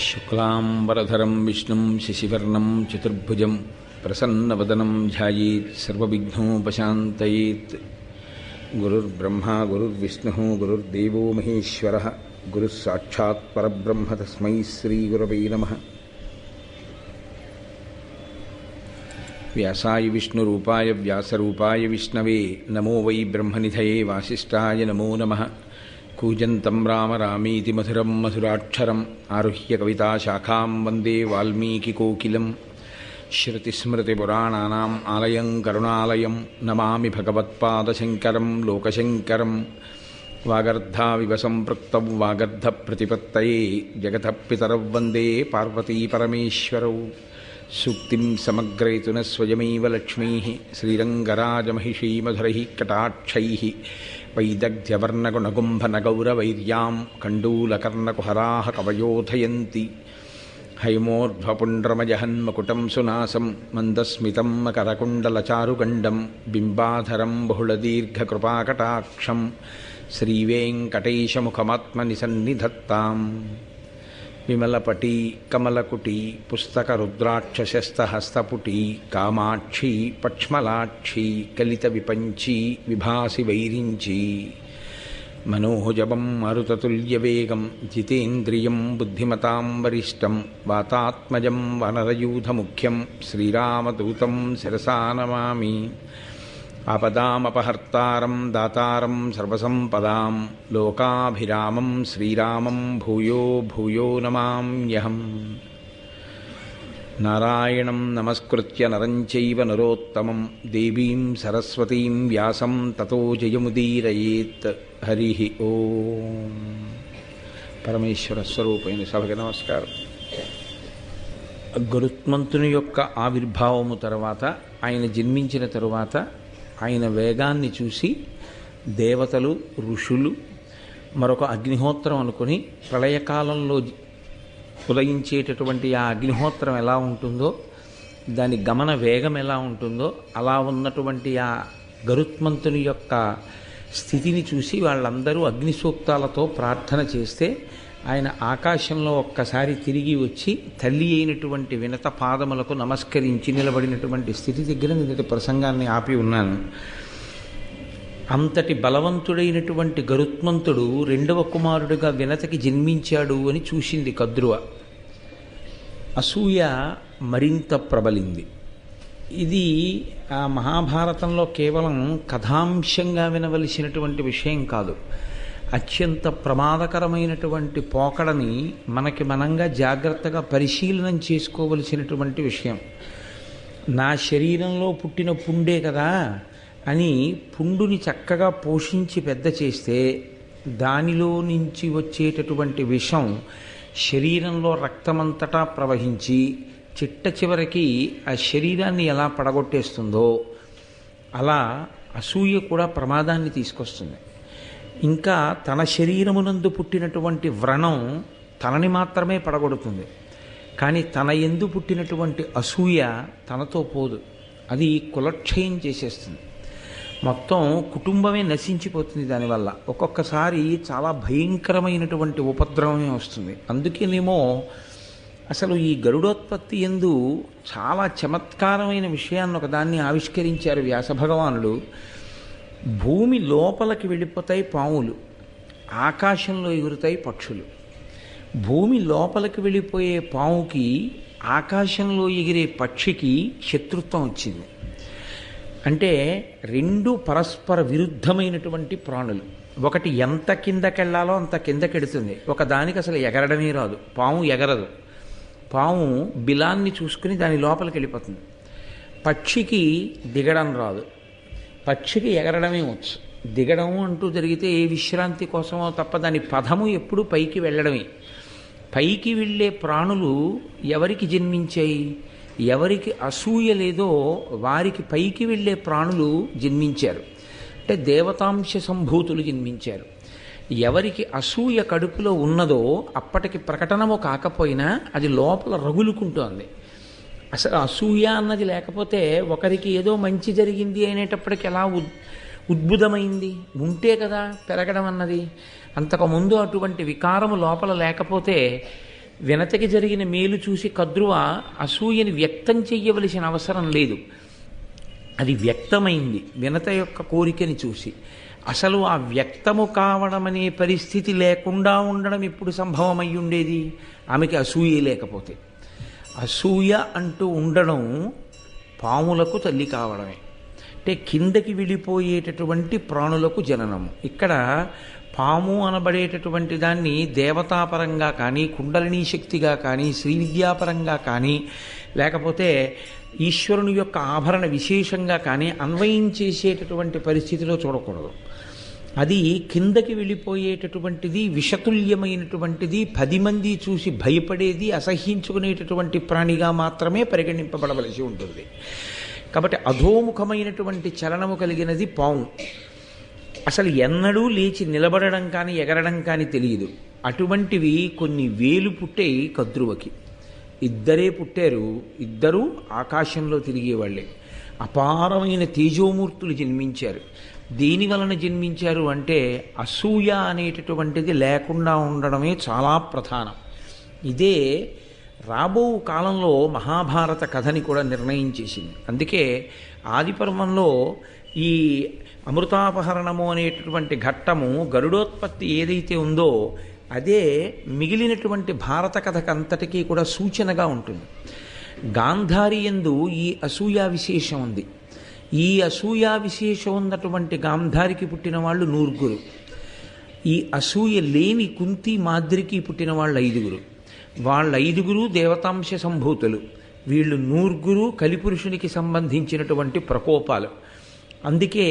శుక్లాంబరధరం విష్ణుం శశివర్ణం చతుర్భుజం ప్రసన్నవదనం ధ్యాయేత్ సర్వవిఘ్నోపశాంతయేత్. గురుర్బ్రహ్మా గురుర్విష్ణుః గురుర్దేవో మహేశ్వరః గురుః సాక్షాత్ పరబ్రహ్మ తస్మై శ్రీగురవే నమః. వ్యాసాయ విష్ణురూపాయ వ్యాసరూపాయ విష్ణవే నమో వై బ్రహ్మనిధయే వాసిష్ఠాయ నమో నమః. కూజంతం రామ రామీతి మధురం మధురాక్షరం ఆరుహ్య కవితాశాఖాం వందే వాల్మీకికోకిలం. శ్రుతిస్మృతిపురాణానాం ఆలయం కరుణాలయం నమామి భగవత్పాదశంకరం లోకశంకరం. వాగర్ధావివ సంపృక్తౌ వాగర్ధప్రతిపత్తయే జగతః పితరౌ వందే పార్వతీపరమేశ్వరౌ. సూక్తిం సమగ్రయతున స్వయమేవ లక్ష్మీః శ్రీరంగరాజమహిషీమధురైః కటాక్షైః వైదగ్ధ్యవర్ణగుణగుంభనగౌరవైర్యాం కండూలకర్ణకుహరాः కవయోధయంతి. హైమోర్ధ్వపుండ్రమజహన్మకుటం సునాసం మందస్మితం మకరకుండలచారుగండం బింబాధరం బహుళదీర్ఘకృపాకటాక్షం శ్రీవేంకటేశముఖమాత్మనిసన్నిధత్తాం. విమలపటీ కమలకుటీ పుస్తకరుద్రాక్షశస్తహస్తపుటీ కామాక్షీ పక్ష్మలాక్షీ కలితవిపంచీ విభాసి వైరించీ. మనోజవం మరుతతుల్యవేగం జితేంద్రియం బుద్ధిమతాం వరిష్టం వాతాత్మజం వనరయూధముఖ్యం శ్రీరామదూతం శిరసా నమామి. ఆపదామపహర్తారం దాతారం సర్వసంపదాం లోకాభిరామం శ్రీరామం భూయో భూయో నమామ్యహం. నారాయణం నమస్కృత్య నరం చైవ నరోత్తమం దేవీం సరస్వతీం వ్యాసం తతో జయముదీరయేత్. హరి ఓం. పరమేశ్వర స్వరూపైన సభకి నమస్కారం. గరుత్మంతుని యొక్క ఆవిర్భావము తర్వాత, ఆయన జన్మించిన తరువాత ఆయన వేగాన్ని చూసి దేవతలు ఋషులు మరొక అగ్నిహోత్రం అనుకుని ప్రళయకాలంలో ఉదయించేటటువంటి ఆ అగ్నిహోత్రం ఎలా ఉంటుందో, దాని గమన వేగం ఎలా ఉంటుందో, అలా ఉన్నటువంటి ఆ గరుత్మంతుని యొక్క స్థితిని చూసి వాళ్ళందరూ అగ్ని సూక్తాలతో ప్రార్థన చేస్తే ఆయన ఆకాశంలో ఒక్కసారి తిరిగి వచ్చి తల్లి అయినటువంటి వినత పాదములకు నమస్కరించి నిలబడినటువంటి స్థితి దగ్గర నిన్నటి ప్రసంగాన్ని ఆపి ఉన్నాను. అంతటి బలవంతుడైనటువంటి గరుత్మంతుడు రెండవ కుమారుడిగా వినతకి జన్మించాడు అని చూసింది కద్రువ. అసూయ మరింత ప్రబలింది. ఇది ఆ మహాభారతంలో కేవలం కథాంశంగా వినవలసినటువంటి విషయం కాదు, అత్యంత ప్రమాదకరమైనటువంటి పోకడని మనకి మనంగా జాగ్రత్తగా పరిశీలనం చేసుకోవలసినటువంటి విషయం. నా శరీరంలో పుట్టిన పుండే కదా అని పుండుని చక్కగా పోషించి పెద్ద చేస్తే దానిలో నుంచి వచ్చేటటువంటి విషం శరీరంలో రక్తమంతటా ప్రవహించి చిట్ట చివరికి ఆ శరీరాన్ని ఎలా పడగొట్టేస్తుందో అలా అసూయ కూడా ప్రమాదాన్ని తీసుకొస్తుంది. ఇంకా తన శరీరమునందు పుట్టినటువంటి వ్రణం తనని మాత్రమే పడగొడుతుంది, కానీ తన యందు పుట్టినటువంటి అసూయ తనతో పోదు, అది కులక్షయం చేసేస్తుంది. మొత్తం కుటుంబమే నశించిపోతుంది దానివల్ల. ఒక్కొక్కసారి చాలా భయంకరమైనటువంటి ఉపద్రవమే వస్తుంది. అందుకేనేమో అసలు ఈ గరుడోత్పత్తి యందు చాలా చమత్కారమైన విషయాన్ని ఒకదాన్ని ఆవిష్కరించారు వ్యాసభగవానుడు. భూమి లోపలికి వెళ్ళిపోతాయి పాములు, ఆకాశంలో ఎగురుతాయి పక్షులు. భూమి లోపలికి వెళ్ళిపోయే పాముకి ఆకాశంలో ఎగిరే పక్షికి శత్రుత్వం వచ్చింది. అంటే రెండు పరస్పర విరుద్ధమైనటువంటి ప్రాణులు. ఒకటి ఎంత కిందకెళ్లాలో అంత కిందకెడుతుంది, ఒకదానికి అసలు ఎగరడమే రాదు. పాము ఎగరదు, పాము బిలాన్ని చూసుకుని దాని లోపలికి వెళ్ళిపోతుంది. పక్షికి దిగడం రాదు, పక్షికి ఎగరడమే వచ్చు. దిగడం అంటూ జరిగితే ఏ విశ్రాంతి కోసమో తప్ప దాని పదము ఎప్పుడూ పైకి వెళ్ళడమే. పైకి వెళ్ళే ప్రాణులు ఎవరికి జన్మించాయి? ఎవరికి అసూయ లేదో వారికి పైకి వెళ్ళే ప్రాణులు జన్మించారు, అంటే దేవతాంశ సంభూతులు జన్మించారు. ఎవరికి అసూయ కడుపులో ఉన్నదో అప్పటికి ప్రకటనము కాకపోయినా అది లోపల రగులుకుంటోంది. అసలు అసూయ అన్నది లేకపోతే ఒకరికి ఏదో మంచి జరిగింది అనేటప్పటికి ఎలా ఉద్భుతమైంది? ఉంటే కదా పెరగడం అన్నది. అంతకుముందు అటువంటి వికారము లోపల లేకపోతే వినతకి జరిగిన మేలు చూసి కద్రువ అసూయని వ్యక్తం చెయ్యవలసిన అవసరం లేదు. అది వ్యక్తమైంది వినత యొక్క కోరికని చూసి. అసలు ఆ వ్యక్తము కావడం అనే పరిస్థితి లేకుండా ఉండడం ఎప్పుడు సంభవమై ఉండేది? ఆమెకి అసూయ లేకపోతే. అసూయ అంటూ ఉండడం పాములకు తల్లి కావడమే. అంటే కిందకి వెళ్ళిపోయేటటువంటి ప్రాణులకు జననము. ఇక్కడ పాము అనబడేటటువంటి దాన్ని దేవతాపరంగా కానీ, కుండలినీ శక్తిగా కానీ, శ్రీ విద్యాపరంగా కానీ, లేకపోతే ఈశ్వరుని యొక్క ఆభరణ విశేషంగా కానీ అన్వయం చేసేటటువంటి పరిస్థితిలో చూడకూడదు. అది కిందకి వెళ్ళిపోయేటటువంటిది, విషతుల్యమైనటువంటిది, 10 మంది చూసి భయపడేది, అసహ్యించుకునేటటువంటి ప్రాణిగా మాత్రమే పరిగణింపబడవలసి ఉంటుంది. కాబట్టి అధోముఖమైనటువంటి చలనము కలిగినది పాము. అసలు ఎన్నడూ లేచి నిలబడడం కానీ ఎగరడం కానీ తెలియదు. అటువంటివి కొన్ని వేలు పుట్టాయి కద్రువకి. ఇద్దరే పుట్టారు. ఇద్దరూ ఆకాశంలో తిరిగేవాళ్ళే. అపారమైన తేజోమూర్తులు జన్మించారు. దేని వలన జన్మించారు అంటే అసూయ అనేటటువంటిది లేకుండా ఉండడమే చాలా ప్రధానం. ఇదే రాబో కాలంలో మహాభారత కథని కూడా నిర్ణయం చేసింది. అందుకే ఆదిపర్వంలో ఈ అమృతాపహరణము అనేటటువంటి ఘట్టము, గరుడోత్పత్తి ఏదైతే ఉందో అదే మిగిలినటువంటి భారత కథకంతటికీ కూడా సూచనగా ఉంటుంది. గాంధారి యందు ఈ అసూయా విశేషం ఉంది. ఈ అసూయా విశేషం ఉన్నటువంటి గాంధారికి పుట్టిన వాళ్ళు 9. ఈ అసూయ లేని కుంతి మాద్రికి పుట్టిన వాళ్ళు 5. వాళ్ళ 5 దేవతాంశ సంభూతులు. వీళ్ళు 9 కలిపురుషునికి సంబంధించినటువంటి ప్రకోపాలు. అందుకే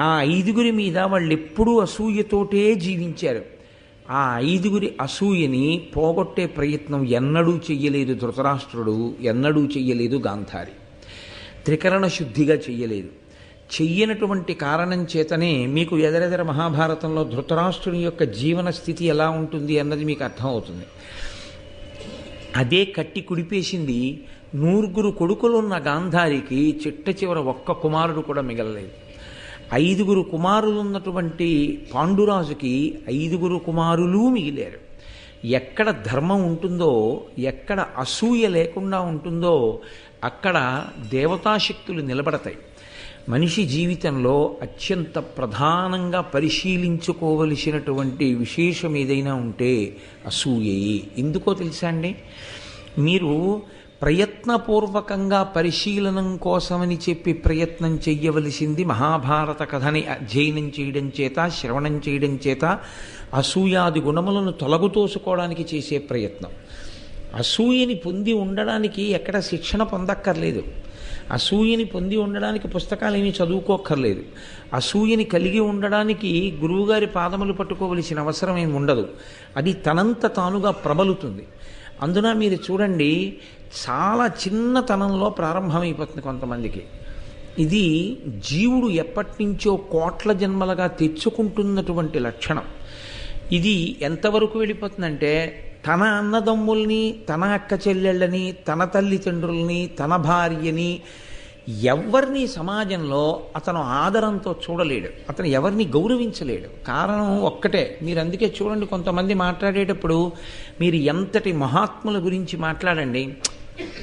ఆ 5 మీద వాళ్ళు ఎప్పుడూ అసూయతోటే జీవించారు. ఆ 5 అసూయని పోగొట్టే ప్రయత్నం ఎన్నడూ చెయ్యలేదు ధృతరాష్ట్రుడు, ఎన్నడూ చెయ్యలేదు గాంధారి. త్రికరణ శుద్ధిగా చెయ్యలేదు. చెయ్యనటువంటి కారణం చేతనే మీకు ఎదరెదర మహాభారతంలో ధృతరాష్ట్రుని యొక్క జీవన స్థితి ఎలా ఉంటుంది అన్నది మీకు అర్థమవుతుంది. అదే కట్టి కుడిపేసింది. 9 కొడుకులున్న గాంధారికి చిట్ట చివర ఒక్క కుమారుడు కూడా మిగలలేదు. 5 కుమారులు ఉన్నటువంటి పాండురాజుకి 5 కుమారులు మిగిలారు. ఎక్కడ ధర్మం ఉంటుందో, ఎక్కడ అసూయ లేకుండా ఉంటుందో అక్కడ దేవతాశక్తులు నిలబడతాయి. మనిషి జీవితంలో అత్యంత ప్రధానంగా పరిశీలించుకోవలసినటువంటి విశేషం ఏదైనా ఉంటే అసూయే. ఎందుకో తెలుసా అండి? మీరు ప్రయత్నపూర్వకంగా పరిశీలనం కోసమని చెప్పి ప్రయత్నం చెయ్యవలసింది మహాభారత కథని అధ్యయనం చేయడం చేత, శ్రవణం చేయడం చేత అసూయాది గుణములను తొలగుతోసుకోవడానికి చేసే ప్రయత్నం. అసూయని పొంది ఉండడానికి ఎక్కడ శిక్షణ పొందక్కర్లేదు. అసూయని పొంది ఉండడానికి పుస్తకాలు ఏమీ చదువుకోక్కర్లేదు. అసూయని కలిగి ఉండడానికి గురువుగారి పాదములు పట్టుకోవలసిన అవసరం ఏమి ఉండదు. అది తనంత తానుగా ప్రబలుతుంది. అందున మీరు చూడండి, చాలా చిన్నతనంలో ప్రారంభమైపోతుంది కొంతమందికి. ఇది జీవుడు ఎప్పటి నుంచో కోట్ల జన్మలుగా తెచ్చుకుంటున్నటువంటి లక్షణం. ఇది ఎంతవరకు వెళ్ళిపోతుందంటే తన అన్నదమ్ముల్ని, తన అక్క చెల్లెళ్ళని, తన తల్లిదండ్రుల్ని, తన భార్యని ఎవరిని సమాజంలో అతను ఆదరంతో చూడలేడు. అతను ఎవరిని గౌరవించలేడు. కారణం ఒక్కటే. మీరు అందుకే చూడండి, కొంతమంది మాట్లాడేటప్పుడు మీరు ఎంతటి మహాత్ముల గురించి మాట్లాడండి,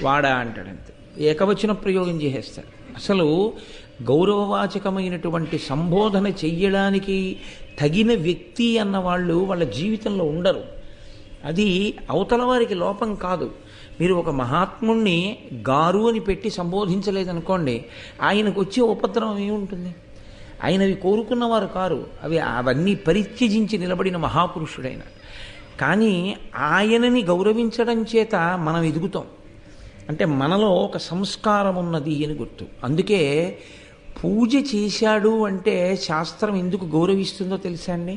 వాడా అంటాడంతే, ఏకవచన ప్రయోగం చేసేస్తారు. అసలు గౌరవవాచకమైనటువంటి సంబోధన చెయ్యడానికి తగిన వ్యక్తి అన్నవాళ్ళు వాళ్ళ జీవితంలో ఉండరు. అది అవతల వారికి లోపం కాదు. మీరు ఒక మహాత్ముణ్ణి గారు అని పెట్టి సంబోధించలేదనుకోండి, ఆయనకు వచ్చే ఉపద్రవం ఏముంటుంది? ఆయనవి కోరుకున్నవారు కారు, అవన్నీ పరిత్యజించి నిలబడిన మహాపురుషుడైన. కానీ ఆయనని గౌరవించడం చేత మనం ఎదుగుతాం. అంటే మనలో ఒక సంస్కారం ఉన్నది అని గుర్తు. అందుకే పూజ చేశాడు అంటే శాస్త్రం ఎందుకు గౌరవిస్తుందో తెలుసా అండి?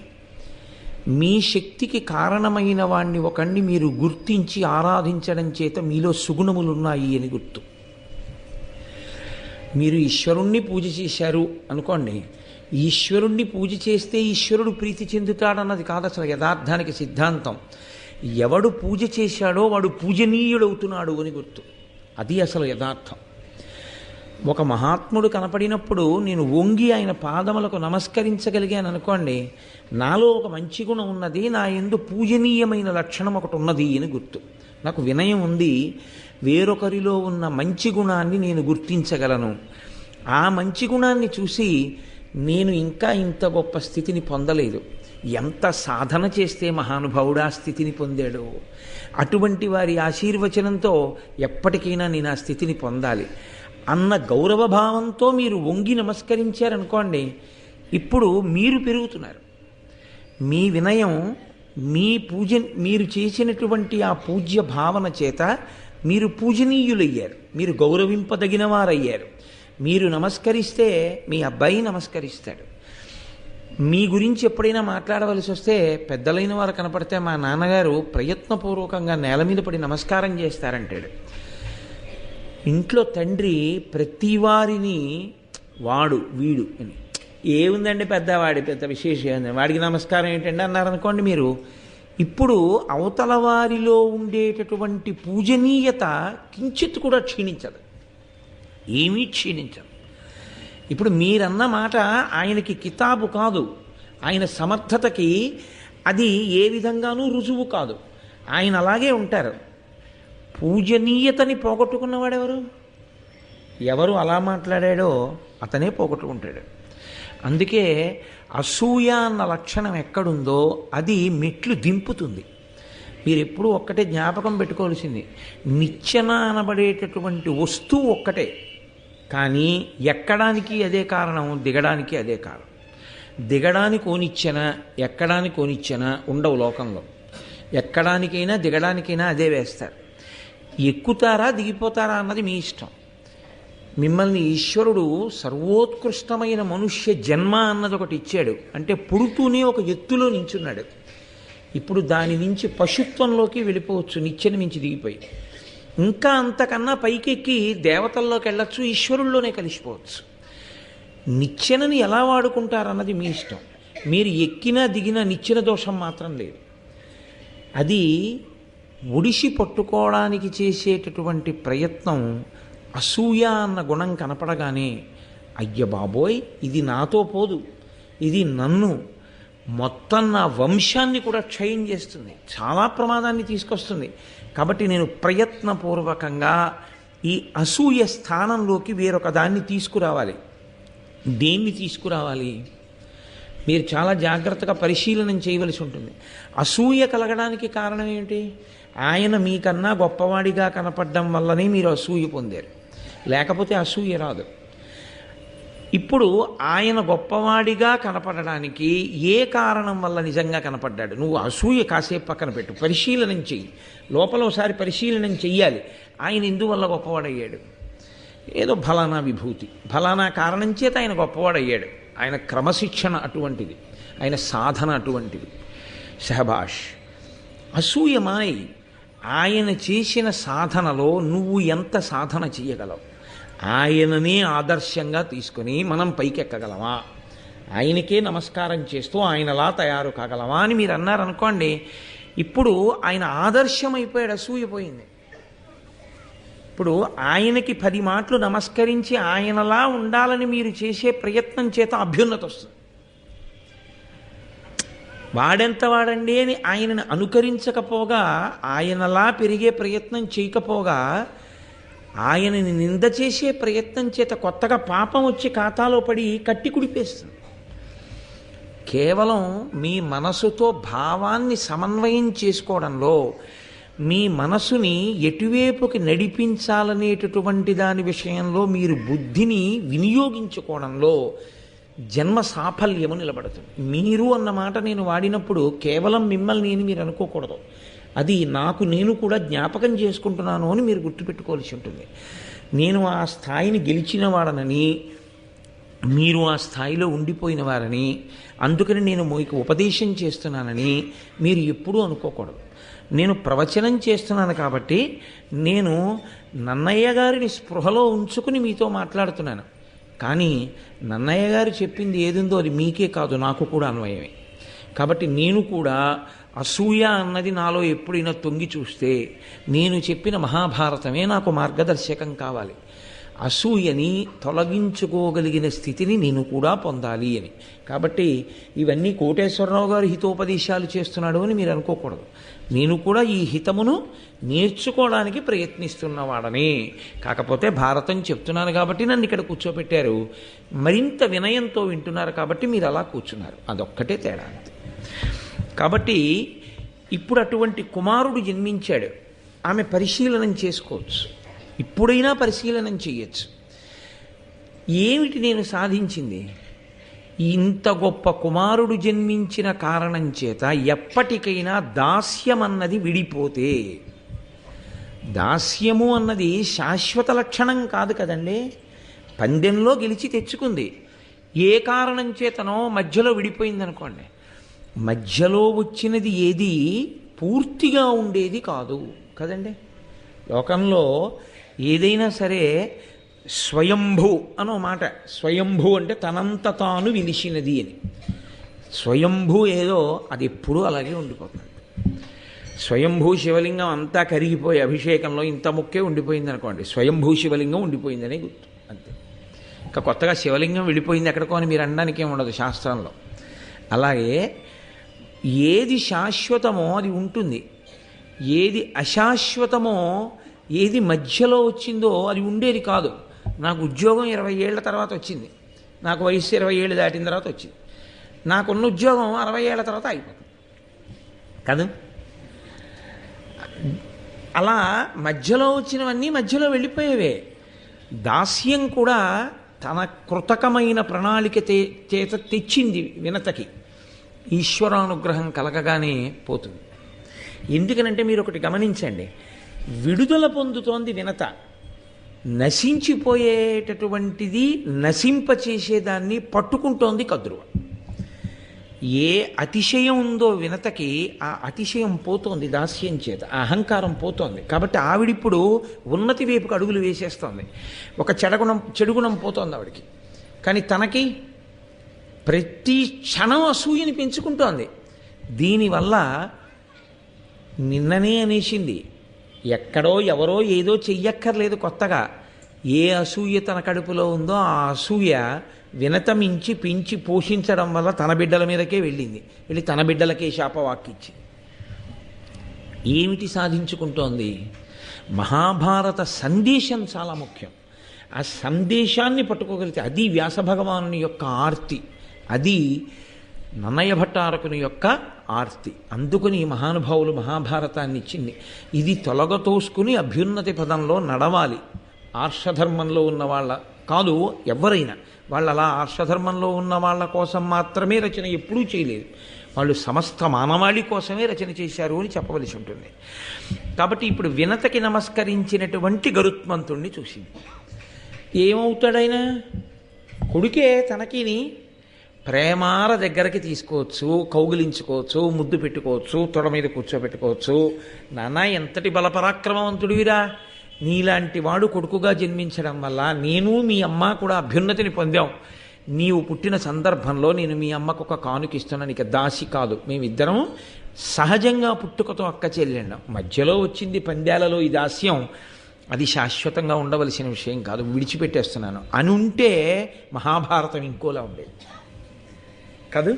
మీ శక్తికి కారణమైన వాణ్ణి ఒకణ్ణి మీరు గుర్తించి ఆరాధించడం చేత మీలో సుగుణములు ఉన్నాయి అని గుర్తు. మీరు ఈశ్వరుణ్ణి పూజ చేశారు అనుకోండి, ఈశ్వరుణ్ణి పూజ చేస్తే ఈశ్వరుడు ప్రీతి చెందుతాడన్నది కాదు అసలు యథార్థానికి సిద్ధాంతం. ఎవడు పూజ చేశాడో వాడు పూజనీయుడవుతున్నాడు అని గుర్తు. అది అసలు యథార్థం. ఒక మహాత్ముడు కనపడినప్పుడు నేను వంగి ఆయన పాదములకు నమస్కరించగలిగాను అనుకోండి, నాలో ఒక మంచి గుణం ఉన్నది, నా యందు పూజనీయమైన లక్షణం ఒకటి ఉన్నది అని గుర్తు. నాకు వినయం ఉంది, వేరొకరిలో ఉన్న మంచి గుణాన్ని నేను గుర్తించగలను. ఆ మంచి గుణాన్ని చూసి నేను ఇంకా ఇంత గొప్ప స్థితిని పొందలేదు, ఎంత సాధన చేస్తే మహానుభావుడు ఆ స్థితిని పొందాడు, అటువంటి వారి ఆశీర్వచనంతో ఎప్పటికైనా నేను ఆ స్థితిని పొందాలి అన్న గౌరవభావంతో మీరు వంగి నమస్కరించారనుకోండి, ఇప్పుడు మీరు పెరుగుతున్నారు. మీ వినయం, మీ పూజ, మీరు చేసినటువంటి ఆ పూజ్య భావన చేత మీరు పూజనీయులయ్యారు, మీరు గౌరవింపదగిన వారయ్యారు. మీరు నమస్కరిస్తే మీ అబ్బాయి నమస్కరిస్తాడు. మీ గురించి ఎప్పుడైనా మాట్లాడవలసి వస్తే పెద్దలైన వారు కనపడితే మా నాన్నగారు ప్రయత్నపూర్వకంగా నేల మీద పడి నమస్కారం చేస్తారంటాడు. ఇంట్లో తండ్రి ప్రతి వారిని వాడు వీడు అని, ఏముందండి పెద్దవాడి పెద్ద విశేషం, వాడికి నమస్కారం ఏంటండి అన్నారనుకోండి మీరు, ఇప్పుడు అవతల వారిలో ఉండేటటువంటి పూజనీయత కించిత్ కూడా క్షీణించదు, ఏమీ క్షీణించదు. ఇప్పుడు మీరన్న మాట ఆయనకి కితాబు కాదు, ఆయన సమర్థతకి అది ఏ విధంగానూ రుజువు కాదు, ఆయన అలాగే ఉంటారు. పూజనీయతని పోగొట్టుకున్నవాడెవరు? ఎవరు అలా మాట్లాడాడో అతనే పోగొట్టుకుంటాడు. అందుకే అసూయ అన్న లక్షణం ఎక్కడుందో అది మెట్లు దింపుతుంది. మీరు ఎప్పుడూ ఒక్కటే జ్ఞాపకం పెట్టుకోవాల్సింది, నిచ్చెన అనబడేటటువంటి వస్తువు ఒక్కటే, కానీ ఎక్కడానికి అదే కారణం, దిగడానికి అదే కారణం. దిగడానికి ఓనిచ్చెన, ఎక్కడానికి ఓనిచ్చెన ఉండవు లోకంలో. ఎక్కడానికైనా దిగడానికైనా అదే వేస్తారు. ఎక్కుతారా దిగిపోతారా అన్నది మీ ఇష్టం. మిమ్మల్ని ఈశ్వరుడు సర్వోత్కృష్టమైన మనుష్య జన్మ అన్నది ఒకటి ఇచ్చాడు, అంటే పుడుతూనే ఒక ఎత్తులో నించున్నాడు. ఇప్పుడు దాని నుంచి పశుత్వంలోకి వెళ్ళిపోవచ్చు, నిచ్చెన మించి దిగిపోయి. ఇంకా అంతకన్నా పైకెక్కి దేవతల్లోకి వెళ్ళచ్చు, ఈశ్వరుల్లోనే కలిసిపోవచ్చు. నిచ్చెనని ఎలా వాడుకుంటారన్నది మీ ఇష్టం. మీరు ఎక్కినా దిగినా నిచ్చెన దోషం మాత్రం లేదు. అది ఒడిసి పట్టుకోవడానికి చేసేటటువంటి ప్రయత్నం అసూయ అన్న గుణం కనపడగానే, అయ్య బాబోయ్ ఇది నాతో పోదు, ఇది నన్ను మొత్తం నా వంశాన్ని కూడా క్షయం చేస్తుంది, చాలా ప్రమాదాన్ని తీసుకొస్తుంది. కాబట్టి నేను ప్రయత్నపూర్వకంగా ఈ అసూయ స్థానంలోకి వేరొక దాన్ని తీసుకురావాలి. దేన్ని తీసుకురావాలి? మీరు చాలా జాగ్రత్తగా పరిశీలన చేయవలసి ఉంటుంది. అసూయ కలగడానికి కారణం ఏమిటి? ఆయన మీకన్నా గొప్పవాడిగా కనపడడం వల్లనే మీరు అసూయ పొందారు, లేకపోతే అసూయ రాదు. ఇప్పుడు ఆయన గొప్పవాడిగా కనపడడానికి ఏ కారణం వల్ల నిజంగా కనపడ్డాడు? నువ్వు అసూయ కాసేపు పక్కన పెట్టు, పరిశీలనం చెయ్యి, లోపల ఒకసారి పరిశీలనం చెయ్యాలి. ఆయన ఎందువల్ల గొప్పవాడయ్యాడు? ఏదో ఫలానా విభూతి, ఫలానా కారణం చేత ఆయన గొప్పవాడయ్యాడు. ఆయన క్రమశిక్షణ అటువంటిది, ఆయన సాధన అటువంటిది. శహబాష్. అసూయమాయ్ ఆయన చేసిన సాధనలో నువ్వు ఎంత సాధన చేయగలవు? ఆయననే ఆదర్శంగా తీసుకొని మనం పైకెక్కగలమా? ఆయనకే నమస్కారం చేస్తూ ఆయనలా తయారు కాగలమా అని మీరు అన్నారనుకోండి, ఇప్పుడు ఆయన ఆదర్శం అయిపోయాడు, అసూయపోయింది. ఇప్పుడు ఆయనకి 10 మాటలు నమస్కరించి ఆయనలా ఉండాలని మీరు చేసే ప్రయత్నం చేత అభ్యున్నతి వస్తుంది. వాడెంత వాడండి అని ఆయనను అనుకరించకపోగా, ఆయనలా పెరిగే ప్రయత్నం చేయకపోగా, ఆయనని నింద చేసే ప్రయత్నం చేత కొత్తగా పాపం వచ్చి ఖాతాలో పడి కట్టి కుడిపేస్తుంది. కేవలం మీ మనసుతో భావాన్ని సమన్వయం చేసుకోవడంలో, మీ మనసుని ఎటువైపుకి నడిపించాలనేటటువంటి దాని విషయంలో మీరు బుద్ధిని వినియోగించుకోవడంలో జన్మ సాఫల్యము నిలబడుతుంది. మీరు అన్న మాట నేను వాడినప్పుడు కేవలం మిమ్మల్ని మీరు అనుకోకూడదు, అది నాకు నేను కూడా జ్ఞాపకం చేసుకుంటున్నాను అని మీరు గుర్తుపెట్టుకోవాల్సి ఉంటుంది. నేను ఆ స్థాయిని గెలిచిన వాడనని, మీరు ఆ స్థాయిలో ఉండిపోయిన వారని, అందుకని నేను మీకు ఉపదేశం చేస్తున్నానని మీరు ఎప్పుడూ అనుకోకూడదు. నేను ప్రవచనం చేస్తున్నాను కాబట్టి నేను నన్నయ్య గారిని స్పృహలో ఉంచుకుని మీతో మాట్లాడుతున్నాను. కానీ నన్నయ్య గారు చెప్పింది ఏదుందో అది మీకే కాదు, నాకు కూడా అన్వయమే. కాబట్టి నేను కూడా అసూయ అన్నది నాలో ఎప్పుడైనా తొంగి చూస్తే నేను చెప్పిన మహాభారతమే నాకు మార్గదర్శకం కావాలి. అసూయని తొలగించుకోగలిగిన స్థితిని నేను కూడా పొందాలి అని. కాబట్టి ఇవన్నీ కోటేశ్వరరావు గారు హితోపదేశాలు చేస్తున్నాడు అని మీరు అనుకోకూడదు. నేను కూడా ఈ హితమును నేర్చుకోవడానికి ప్రయత్నిస్తున్నవాడని. కాకపోతే భారతం చెప్తున్నాను కాబట్టి నన్ను ఇక్కడ కూర్చోపెట్టారు, మరింత వినయంతో వింటున్నారు కాబట్టి మీరు అలా కూర్చున్నారు, అదొక్కటే తేడా అంతే. కాబట్టి ఇప్పుడు అటువంటి కుమారుడు జన్మించాడు, ఆమె పరిశీలనం చేసుకోవచ్చు, ఇప్పుడైనా పరిశీలనం చేయొచ్చు. ఏమిటి నేను సాధించింది? ఇంత గొప్ప కుమారుడు జన్మించిన కారణం చేత ఎప్పటికైనా దాస్యం అన్నది విడిపోతే, దాస్యము అన్నది శాశ్వత లక్షణం కాదు కదండి. పందెంలో గెలిచి తెచ్చుకుంది, ఏ కారణం చేతనో మధ్యలో విడిపోయిందనుకోండి, మధ్యలో వచ్చినది ఏది పూర్తిగా ఉండేది కాదు కదండి. లోకంలో ఏదైనా సరే స్వయంభూ అనో మాట, స్వయంభూ అంటే తనంత తాను విలిసినది అని. స్వయంభూ ఏదో అది ఎప్పుడూ అలాగే ఉండిపోతుంది. స్వయంభూ శివలింగం అంతా కరిగిపోయి అభిషేకంలో ఇంత ముక్కే ఉండిపోయింది అనుకోండి, స్వయంభూ శివలింగం ఉండిపోయిందని గుర్తు అంతే. ఇంకా కొత్తగా శివలింగం వెళ్ళిపోయింది ఎక్కడికో అని మీరు అనడానికి ఏమి ఉండదు శాస్త్రంలో. అలాగే ఏది శాశ్వతమో అది ఉంటుంది, ఏది అశాశ్వతమో ఏది మధ్యలో వచ్చిందో అది ఉండేది కాదు. నాకు ఉద్యోగం 20 ఏళ్ల తర్వాత వచ్చింది, నాకు వయసు 20 ఏళ్ళు దాటిన తర్వాత వచ్చింది, నాకున్న ఉద్యోగం 60 ఏళ్ల తర్వాత అయిపోతుంది కదా. అలా మధ్యలో వచ్చినవన్నీ మధ్యలో వెళ్ళిపోయేవే. దాస్యం కూడా తన కృతకమైన ప్రణాళిక చేత తెచ్చింది వినతకి, ఈశ్వరానుగ్రహం కలగగానే పోతుంది. ఎందుకనంటే మీరు ఒకటి గమనించండి, విడుదల పొందుతోంది వినత, నశించిపోయేటటువంటిది నశింపచేసేదాన్ని పట్టుకుంటోంది కద్రువ. ఏ అతిశయం ఉందో వినతకి ఆ అతిశయం పోతోంది దాస్యం చేత, ఆ అహంకారం పోతోంది. కాబట్టి ఆవిడిప్పుడు ఉన్నతి వైపుకు అడుగులు వేసేస్తోంది. ఒక చెడుగుణం పోతోంది ఆవిడికి, కానీ తనకి ప్రతి క్షణం అసూయని పెంచుకుంటోంది. దీనివల్ల నిన్ననే అనేసింది, ఎక్కడో ఎవరో ఏదో చెయ్యక్కర్లేదు కొత్తగా. ఏ అసూయ తన కడుపులో ఉందో ఆ అసూయ వినతమించి పెంచి పోషించడం వల్ల తన బిడ్డల మీదకే వెళ్ళింది, వెళ్ళి తన బిడ్డలకే శాపవాక్కిచ్చి ఏమిటి సాధించుకుంటోంది? మహాభారత సందేశం చాలా ముఖ్యం. ఆ సందేశాన్ని పట్టుకోగలిగితే అది వ్యాస భగవానుని యొక్క ఆర్తి, అది నన్నయ భట్టారకుని యొక్క ఆర్తి. అందుకని మహానుభావులు మహాభారతాన్ని ఇచ్చింది. ఇది తొలగతోసుకుని అభ్యున్నతి పదంలో నడవాలి. ఆర్షధర్మంలో ఉన్న వాళ్ళ కాదు ఎవరైనా, వాళ్ళు అలా ఆర్షధర్మంలో ఉన్న వాళ్ళ కోసం మాత్రమే రచన ఎప్పుడూ చేయలేదు, వాళ్ళు సమస్త మానవాళి కోసమే రచన చేశారు అని చెప్పవలసి ఉంటుంది. కాబట్టి ఇప్పుడు వినతకి నమస్కరించినటువంటి గరుత్మంతుణ్ణి చూసింది. ఏమవుతాడైనా కొడుకే తనకిని ప్రేమార దగ్గరికి తీసుకోవచ్చు, కౌగిలించుకోవచ్చు, ముద్దు పెట్టుకోవచ్చు, తొడ మీద కూర్చోబెట్టుకోవచ్చు. నాన్న ఎంతటి బలపరాక్రమవంతుడివిరా, నీలాంటి వాడు కొడుకుగా జన్మించడం వల్ల నేను మీ అమ్మ కూడా అభ్యున్నతిని పొందాం. నీవు పుట్టిన సందర్భంలో నేను మీ అమ్మకు ఒక కానుకిస్తున్నాను, ఇక దాసి కాదు, మేమిద్దరం సహజంగా పుట్టుకతో అక్క చెల్లెండం. మధ్యలో వచ్చింది పందాలలో ఈ దాస్యం, అది శాశ్వతంగా ఉండవలసిన విషయం కాదు, విడిచిపెట్టేస్తున్నాను అని ఉంటే మహాభారతం ఇంకోలా ఉండేది కాదు.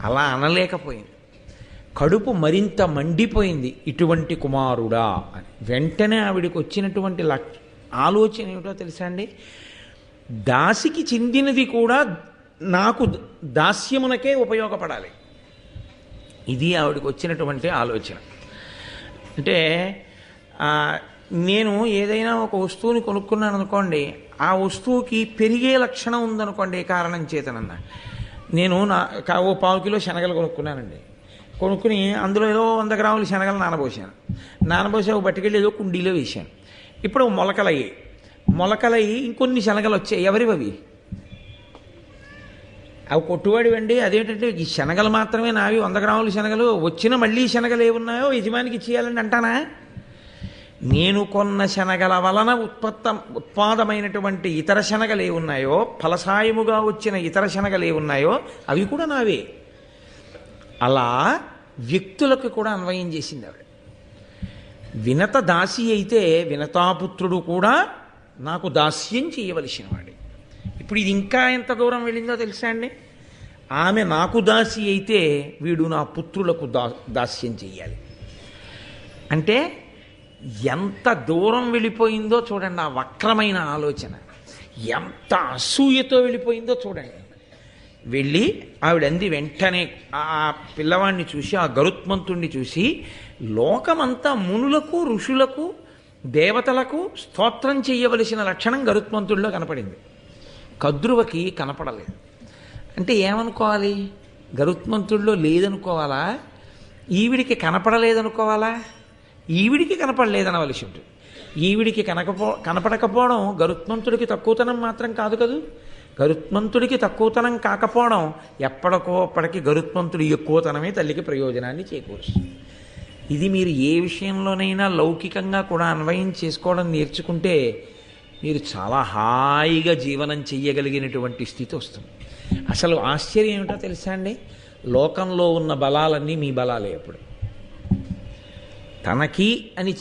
అలా అనలేకపోయింది, కడుపు మరింత మండిపోయింది, ఇటువంటి కుమారుడా అని. వెంటనే ఆవిడికి వచ్చినటువంటి ఆలోచన ఏమిటో తెలుసా అండి, దాసికి చెందినది కూడా నాకు దాస్యమునకే ఉపయోగపడాలి. ఇది ఆవిడికి వచ్చినటువంటి ఆలోచన. అంటే నేను ఏదైనా ఒక వస్తువుని కొనుక్కున్నాను అనుకోండి, ఆ వస్తువుకి పెరిగే లక్షణం ఉందనుకోండి, కారణం చేతనన్నా. నేను ఓ 1/4 కిలో శనగలు కొనుక్కున్నానండి, కొనుక్కుని అందులో ఏదో 100 గ్రాముల శనగలు నానబోసి ఒక బట్టికెళ్ళి ఏదో కుండీలో వేశాను. ఇప్పుడు మొలకలయ్యి ఇంకొన్ని శనగలు వచ్చాయి. ఎవరివి అవి? అవి కొట్టువాడివండి. అదేంటంటే ఈ శనగలు మాత్రమే నావి, 100 గ్రాముల శనగలు వచ్చిన మళ్ళీ శనగలు ఏమున్నాయో యజమానికి ఇచ్చేయాలని అంటానా? నేను కొన్న శనగల వలన ఉత్పాదమైనటువంటి ఇతర శనగలు ఏమున్నాయో, ఫలసాయముగా వచ్చిన ఇతర శనగలు ఏమున్నాయో అవి కూడా నావే. అలా వ్యక్తులకు కూడా అన్వయం చేసింది ఆవిడ. వినత దాసి అయితే వినతాపుత్రుడు కూడా నాకు దాస్యం చేయవలసిన వాడే. ఇప్పుడు ఇది ఇంకా ఎంత దూరం వెళ్ళిందో తెలుసా అండి? ఆమె నాకు దాసి అయితే వీడు నా పుత్రులకు దాస్యం చెయ్యాలి అంటే ఎంత దూరం వెళ్ళిపోయిందో చూడండి. ఆ వక్రమైన ఆలోచన ఎంత అసూయతో వెళ్ళిపోయిందో చూడండి. వెళ్ళి ఆవిడంది వెంటనే ఆ పిల్లవాడిని చూసి, ఆ గరుత్మంతుణ్ణి చూసి, లోకమంతా మునులకు ఋషులకు దేవతలకు స్తోత్రం చేయవలసిన లక్షణం గరుత్మంతుడిలో కనపడింది. కద్రువకి కనపడలేదు. అంటే ఏమనుకోవాలి? గరుత్మంతుడిలో లేదనుకోవాలా? ఈవిడికి కనపడలేదనుకోవాలా? ఈవిడికి కనపడలేదనవలసి ఉంటుంది. ఈవిడికి కనపడకపోవడం గరుత్మంతుడికి తక్కువతనం మాత్రం కాదు కదూ. గరుత్మంతుడికి తక్కువతనం కాకపోవడం ఎప్పటికో అప్పటికి గరుత్మంతుడి ఎక్కువతనమే తల్లికి ప్రయోజనాన్ని చేకూరుస్తుంది. ఇది మీరు ఏ విషయంలోనైనా లౌకికంగా కూడా అన్వయం చేసుకోవడం నేర్చుకుంటే మీరు చాలా హాయిగా జీవనం చెయ్యగలిగినటువంటి స్థితి వస్తుంది. అసలు ఆశ్చర్యం ఏమిటో తెలుసా అండి? లోకంలో ఉన్న బలాలన్నీ మీ బలాలే. అప్పుడు తనకి అని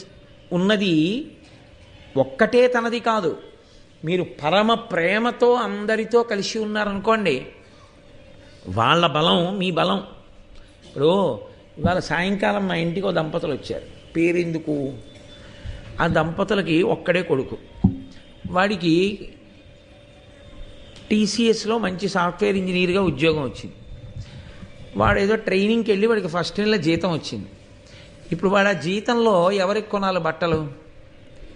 ఉన్నది ఒక్కటే తనది కాదు. మీరు పరమ ప్రేమతో అందరితో కలిసి ఉన్నారనుకోండి, వాళ్ళ బలం మీ బలం. ఇప్పుడు ఇవాళ సాయంకాలం మా ఇంటికి ఓ దంపతులు వచ్చారు. పేరెందుకు? ఆ దంపతులకి ఒక్కడే కొడుకు. వాడికి టీసీఎస్లో మంచి సాఫ్ట్వేర్ ఇంజనీర్గా ఉద్యోగం వచ్చింది. వాడు ఏదో ట్రైనింగ్కి వెళ్ళి వాడికి ఫస్ట్ నెల జీతం వచ్చింది. ఇప్పుడు వాడు ఆ జీతంలో ఎవరికి కొనాలి బట్టలు?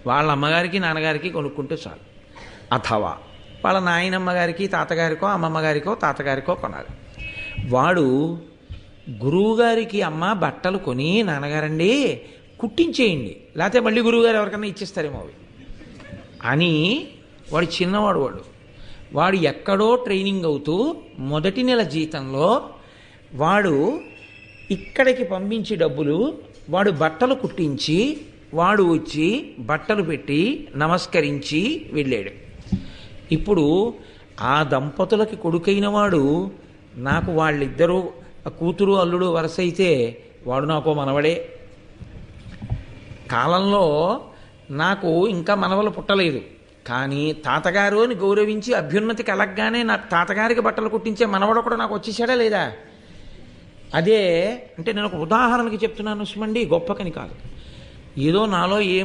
వాళ్ళ అమ్మగారికి నాన్నగారికి కొనుక్కుంటే చాలు. అథవా వాళ్ళ నాయనమ్మ గారికి తాతగారికో అమ్మమ్మ గారికో తాతగారికో కొనాలి. వాడు గురువుగారికి అమ్మ బట్టలు కొని, నాన్నగారండి కుట్టించేయండి, లేకపోతే మళ్ళీ గురువుగారు ఎవరికన్నా ఇచ్చేస్తారేమో అవి అని. వాడు చిన్నవాడు. వాడు ఎక్కడో ట్రైనింగ్ అవుతూ మొదటి నెల జీతంలో వాడు ఇక్కడికి పంపించి డబ్బులు వాడు బట్టలు కుట్టించి వాడు వచ్చి బట్టలు పెట్టి నమస్కరించి వెళ్ళాడు. ఇప్పుడు ఆ దంపతులకి కొడుకైన వాడు నాకు వాళ్ళిద్దరూ కూతురు అల్లుడు వరుస అయితే వాడు నాకు మనవడే. కాలంలో నాకు ఇంకా మనవలు పుట్టలేదు, కానీ తాతగారు అని గౌరవించి అభ్యున్నతి కలగగానే నా తాతగారికి బట్టలు కుట్టించే మనవడు కూడా నాకు వచ్చేసాడా లేదా? అదే అంటే నేను ఒక ఉదాహరణకి చెప్తున్నాను సుమండి, గొప్పకని కాదు. ఏదో నాలో ఏ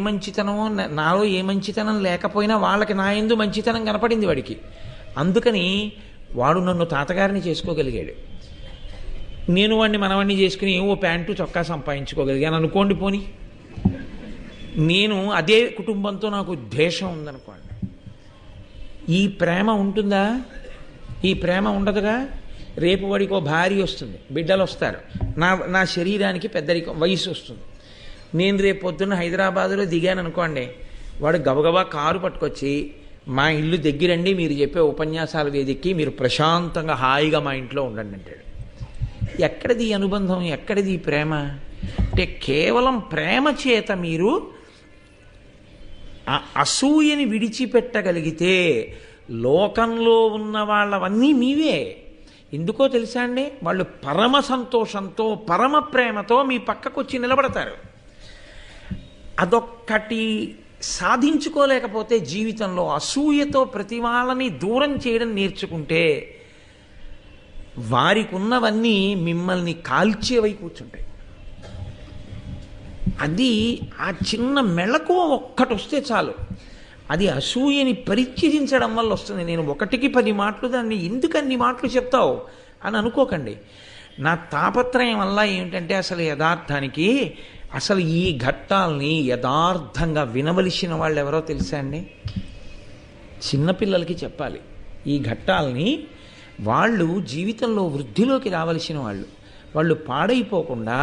మంచితనం లేకపోయినా వాళ్ళకి నా యందు మంచితనం కనపడింది వాడికి. అందుకని వాడు నన్ను తాతగారిని చేసుకోగలిగాడు. నేను వాడిని మనవాడిని చేసుకుని ఓ ప్యాంటు చొక్కా సంపాదించుకోగలిగాను అనుకోండి. పోని నేను అదే కుటుంబంతో నాకు ద్వేషం ఉందనుకోండి, ఈ ప్రేమ ఉంటుందా? ఈ ప్రేమ ఉండదుగా. రేపు వాడికి ఓ భార్య వస్తుంది, బిడ్డలు వస్తారు, నా శరీరానికి పెద్దరికం వయసు వస్తుంది. నేను రేపు పొద్దున్న హైదరాబాదులో దిగాను అనుకోండి, వాడు గబగబా కారు పట్టుకొచ్చి మా ఇల్లు దగ్గరండి, మీరు చెప్పే ఉపన్యాసాల వేదికకి మీరు ప్రశాంతంగా హాయిగా మా ఇంట్లో ఉండండి అంటాడు. ఎక్కడిది అనుబంధం? ఎక్కడిది ప్రేమ? అంటే కేవలం ప్రేమ చేత మీరు ఆ అసూయని విడిచిపెట్టగలిగితే లోకంలో ఉన్న వాళ్ళవన్నీ మీవే. ఎందుకో తెలుసా అండి? వాళ్ళు పరమ సంతోషంతో పరమ ప్రేమతో మీ పక్కకు వచ్చి నిలబడతారు. అదొక్కటి సాధించుకోలేకపోతే జీవితంలో అసూయతో ప్రతి వాళ్ళని దూరం చేయడం నేర్చుకుంటే వారికి ఉన్నవన్నీ మిమ్మల్ని కాల్చేవై కూర్చుంటాయి. అది ఆ చిన్న మెళకువ ఒక్కటి వస్తే చాలు. అది అసూయని పరిత్యజించడం వల్ల వస్తుంది. నేను 1కి 10 మాటలు దాన్ని ఎందుకు అన్ని మాటలు చెప్తావు అని అనుకోకండి. నా తాపత్రయం వల్ల ఏమిటంటే అసలు యథార్థానికి అసలు ఈ ఘట్టాల్ని యథార్థంగా వినవలసిన వాళ్ళు ఎవరో తెలుసా అండి? చిన్నపిల్లలకి చెప్పాలి ఈ ఘట్టాల్ని. వాళ్ళు జీవితంలో వృద్ధిలోకి రావలసిన వాళ్ళు పాడైపోకుండా,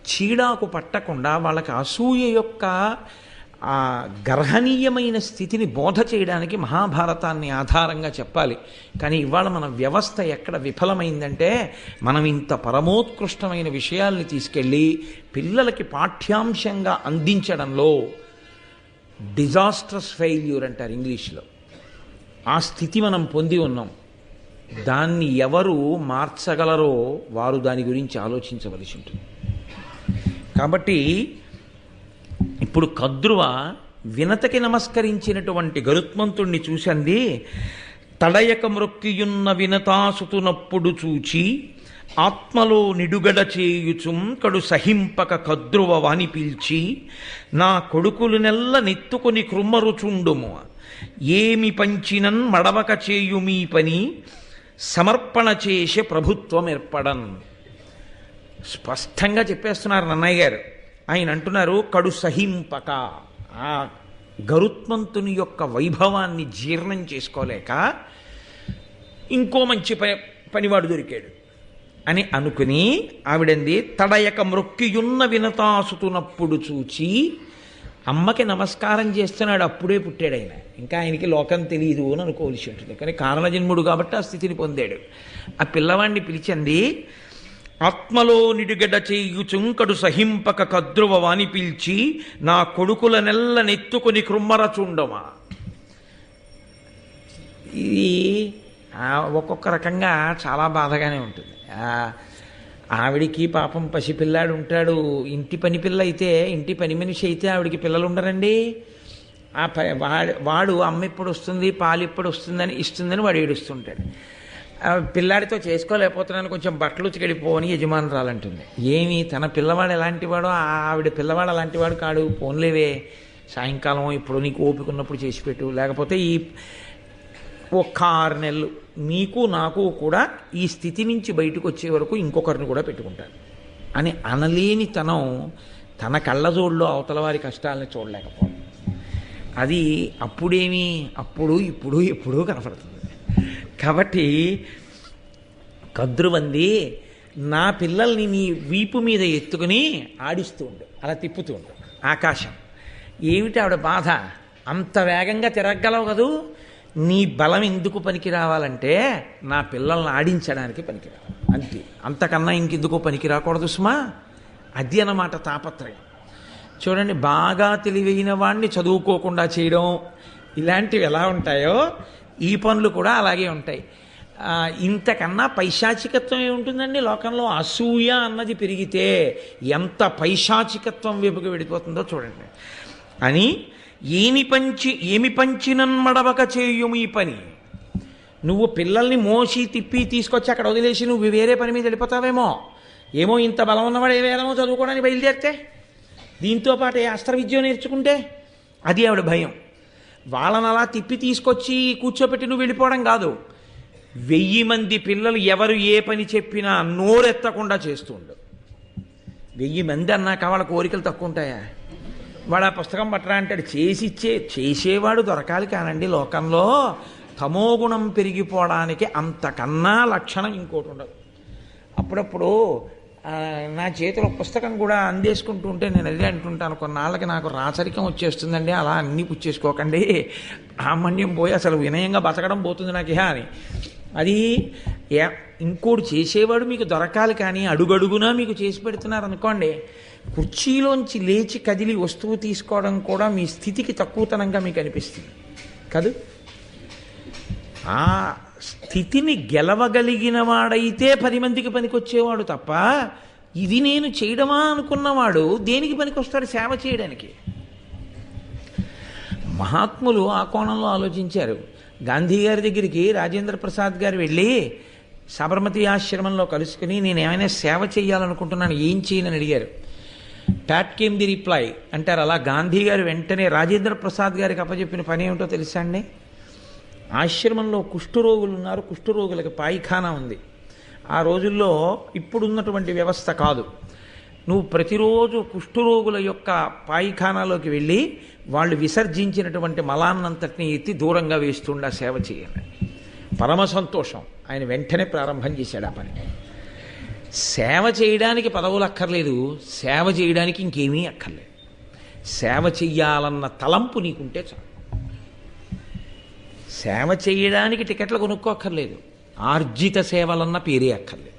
చీడాకు పట్టకుండా, వాళ్ళకి అసూయ యొక్క ఆ గర్హనీయమైన స్థితిని బోధ చేయడానికి మహాభారతాన్ని ఆధారంగా చెప్పాలి. కానీ ఇవాళ మన వ్యవస్థ ఎక్కడ విఫలమైందంటే, మనం ఇంత పరమోత్కృష్టమైన విషయాల్ని తీసుకెళ్ళి పిల్లలకి పాఠ్యాంశంగా అందించడంలో డిజాస్ట్రస్ ఫెయిల్యూర్ అంటారు ఇంగ్లీష్లో. ఆ స్థితి మనం పొంది ఉన్నాం. దాన్ని ఎవరు మార్చగలరో వారు దాని గురించి ఆలోచించవలసి ఉంటుంది. కాబట్టి ఇప్పుడు కద్రువ వినతకి నమస్కరించినటువంటి గరుత్మంతుణ్ణి చూసంది, తడయక మ్రొక్కియున్న వినతాసుతునప్పుడు చూచి ఆత్మలో నిడుగడ చేయుచుం కడు సహింపక కద్రువ వాని పిలిచి, నా కొడుకులు నెల్ల నెత్తుకొని కృమ్మరుచుండుము, ఏమి పంచినన్ మడవక చేయు మీ పని, సమర్పణ చేసే ప్రభుత్వం ఏర్పడన్. స్పష్టంగా చెప్పేస్తున్నారు నన్నయ్య గారు. ఆయన అంటున్నారు, కడు సహింపక, ఆ గరుత్మంతుని యొక్క వైభవాన్ని జీర్ణం చేసుకోలేక ఇంకో మంచి పనివాడు దొరికాడు అని అనుకుని ఆవిడంది, తడయక మ్రొక్కియున్న వినతాసుతునప్పుడు చూచి, అమ్మకి నమస్కారం చేస్తున్నాడు, అప్పుడే పుట్టాడు ఆయన, ఇంకా ఆయనకి లోకం తెలియదు అని అనుకోవలసి ఉంటుంది. కానీ కారణజన్ముడు కాబట్టి ఆ స్థితిని పొందాడు. ఆ పిల్లవాడిని పిలిచింది, ఆత్మలో నిడుగడ చేయుచుంకడు సహింపక కద్రువ వాని పిలిచి, నా కొడుకుల నెల్ల నెత్తుకొని కృమ్మరచుండమా. ఇది ఒక్కొక్క రకంగా చాలా బాధగానే ఉంటుంది. ఆవిడికి పాపం పసిపిల్లాడు ఉంటాడు. ఇంటి పని పిల్ల అయితే, ఇంటి పని మనిషి అయితే ఆవిడికి పిల్లలు ఉండరండి. వాడు అమ్మ ఎప్పుడు వస్తుంది, పాలు ఎప్పుడు వస్తుందని ఇస్తుందని వాడు ఏడుస్తుంటాడు. పిల్లాడితో చేసుకోలేకపోతున్నాను, కొంచెం బట్టలు ఉతికెళ్ళిపోని యజమానురాలంటుంది. ఏమి తన పిల్లవాడు ఎలాంటి వాడో ఆవిడ పిల్లవాడు అలాంటి వాడు కాడు, పోన్లేవే సాయంకాలం ఇప్పుడు నీకు ఓపిక ఉన్నప్పుడు చేసి పెట్టు, లేకపోతే ఈ ఒక్క 6 నెలలు నీకు నాకు కూడా ఈ స్థితి నుంచి బయటకు వచ్చే వరకు ఇంకొకరిని కూడా పెట్టుకుంటాను అని అనలేని తన కళ్ళజోడులో అవతల వారి కష్టాలని చూడలేకపోవడం. అది అప్పుడేమి, అప్పుడు ఇప్పుడు ఎప్పుడూ కనపడుతుంది. కాబట్టి కద్రువంది, నా పిల్లల్ని నీ వీపు మీద ఎత్తుకుని ఆడిస్తూ ఉండు, అలా తిప్పుతూ ఉండు ఆకాశం. ఏమిటి ఆవిడ బాధ? అంత వేగంగా తిరగలవు కదూ, నీ బలం ఎందుకు పనికి రావాలంటే నా పిల్లల్ని ఆడించడానికి పనికి రావాలి, అంతే, అంతకన్నా ఇంకెందుకో పనికి రాకూడదు సుమా. అది అన్నమాట తాపత్రయం. చూడండి, బాగా తెలివైన వాడిని చదువుకోకుండా చేయడం ఇలాంటివి ఎలా ఉంటాయో ఈ పనులు కూడా అలాగే ఉంటాయి. ఇంతకన్నా పైశాచికత్వం ఏముంటుందండి లోకంలో? అసూయ అన్నది పెరిగితే ఎంత పైశాచికత్వం వైపుకి వెళ్ళిపోతుందో చూడండి. అని ఏమి పంచినన్మడవక చేయుము ఈ పని. నువ్వు పిల్లల్ని మోసి తిప్పి తీసుకొచ్చి అక్కడ వదిలేసి నువ్వు వేరే పని మీద వెళ్ళిపోతావేమో. ఏమో ఇంత బలం ఉన్నవాడు ఏ వేళమో చదువుకోవడానికి బయలుదేరితే, దీంతో పాటు ఏ అస్త్ర విద్య నేర్చుకుంటే, అది ఆవిడ భయం. వాళ్ళని అలా తిప్పి తీసుకొచ్చి కూర్చోపెట్టి నువ్వు వెళ్ళిపోవడం కాదు, 1000 మంది పిల్లలు ఎవరు ఏ పని చెప్పినా నోరెత్తకుండా చేస్తుండు. 1000 మంది అన్నాక వాళ్ళ కోరికలు తక్కువ ఉంటాయా? వాడు ఆ పుస్తకం పట్టరా అంటాడు, చేసేవాడు దొరకాలి. కానండి లోకంలో తమోగుణం పెరిగిపోవడానికి అంతకన్నా లక్షణం ఇంకోటి ఉండదు. అప్పుడప్పుడు నా చేతిలో పుస్తకం కూడా అందేసుకుంటూ ఉంటే నేను అదే అంటుంటాను, కొన్నాళ్ళకి నాకు రాచరికం వచ్చేస్తుందండి, అలా అన్నీ పుచ్చేసుకోకండి, బ్రాహ్మణ్యం పోయి అసలు వినయంగా బతకడం పోతుంది నాకు ఇహ అని. అది ఇంకోటి చేసేవాడు మీకు దొరకాలి, కానీ అడుగడుగునా మీకు చేసి పెడుతున్నారు అనుకోండి, కుర్చీలోంచి లేచి కదిలి వస్తువు తీసుకోవడం కూడా మీ స్థితికి తక్కువతనంగా మీకు అనిపిస్తుంది కాదు. ఆ స్థితిని గెలవగలిగిన వాడైతే 10 మందికి పనికొచ్చేవాడు తప్ప, ఇది నేను చేయడమా అనుకున్నవాడు దేనికి పనికొస్తాడు? సేవ చేయడానికి. మహాత్ములు ఆ కోణంలో ఆలోచించారు. గాంధీ గారి దగ్గరికి రాజేంద్ర ప్రసాద్ గారు వెళ్ళి సబర్మతి ఆశ్రమంలో కలుసుకుని, నేను ఏమైనా సేవ చేయాలనుకుంటున్నాను, ఏం చేయనని అడిగారు. ప్యాట్ కేమ్ ది రిప్లై అంటారు. అలా గాంధీ గారు వెంటనే రాజేంద్ర ప్రసాద్ గారికి అప్పచెప్పిన పని ఏమిటో తెలుసా అండి? ఆశ్రమంలో కుష్ఠరోగులు ఉన్నారు, కుష్ఠరోగులకి పాయిఖానా ఉంది. ఆ రోజుల్లో ఇప్పుడున్నటువంటి వ్యవస్థ కాదు. నువ్వు ప్రతిరోజు కుష్ఠరోగుల యొక్క పాయిఖానాలోకి వెళ్ళి వాళ్ళు విసర్జించినటువంటి మలాన్నంతటిని ఎత్తి దూరంగా వేస్తుండా సేవ చేయాలి. పరమ సంతోషం. ఆయన వెంటనే ప్రారంభం చేశాడు ఆ పని. సేవ చేయడానికి పదవులు అక్కర్లేదు, సేవ చేయడానికి ఇంకేమీ అక్కర్లేదు. సేవ చెయ్యాలన్న తలంపు నీకుంటే చాలు. సేవ చేయడానికి టికెట్లు కొనుక్కోక్కర్లేదు, ఆర్జిత సేవలన్న పేరే అక్కర్లేదు.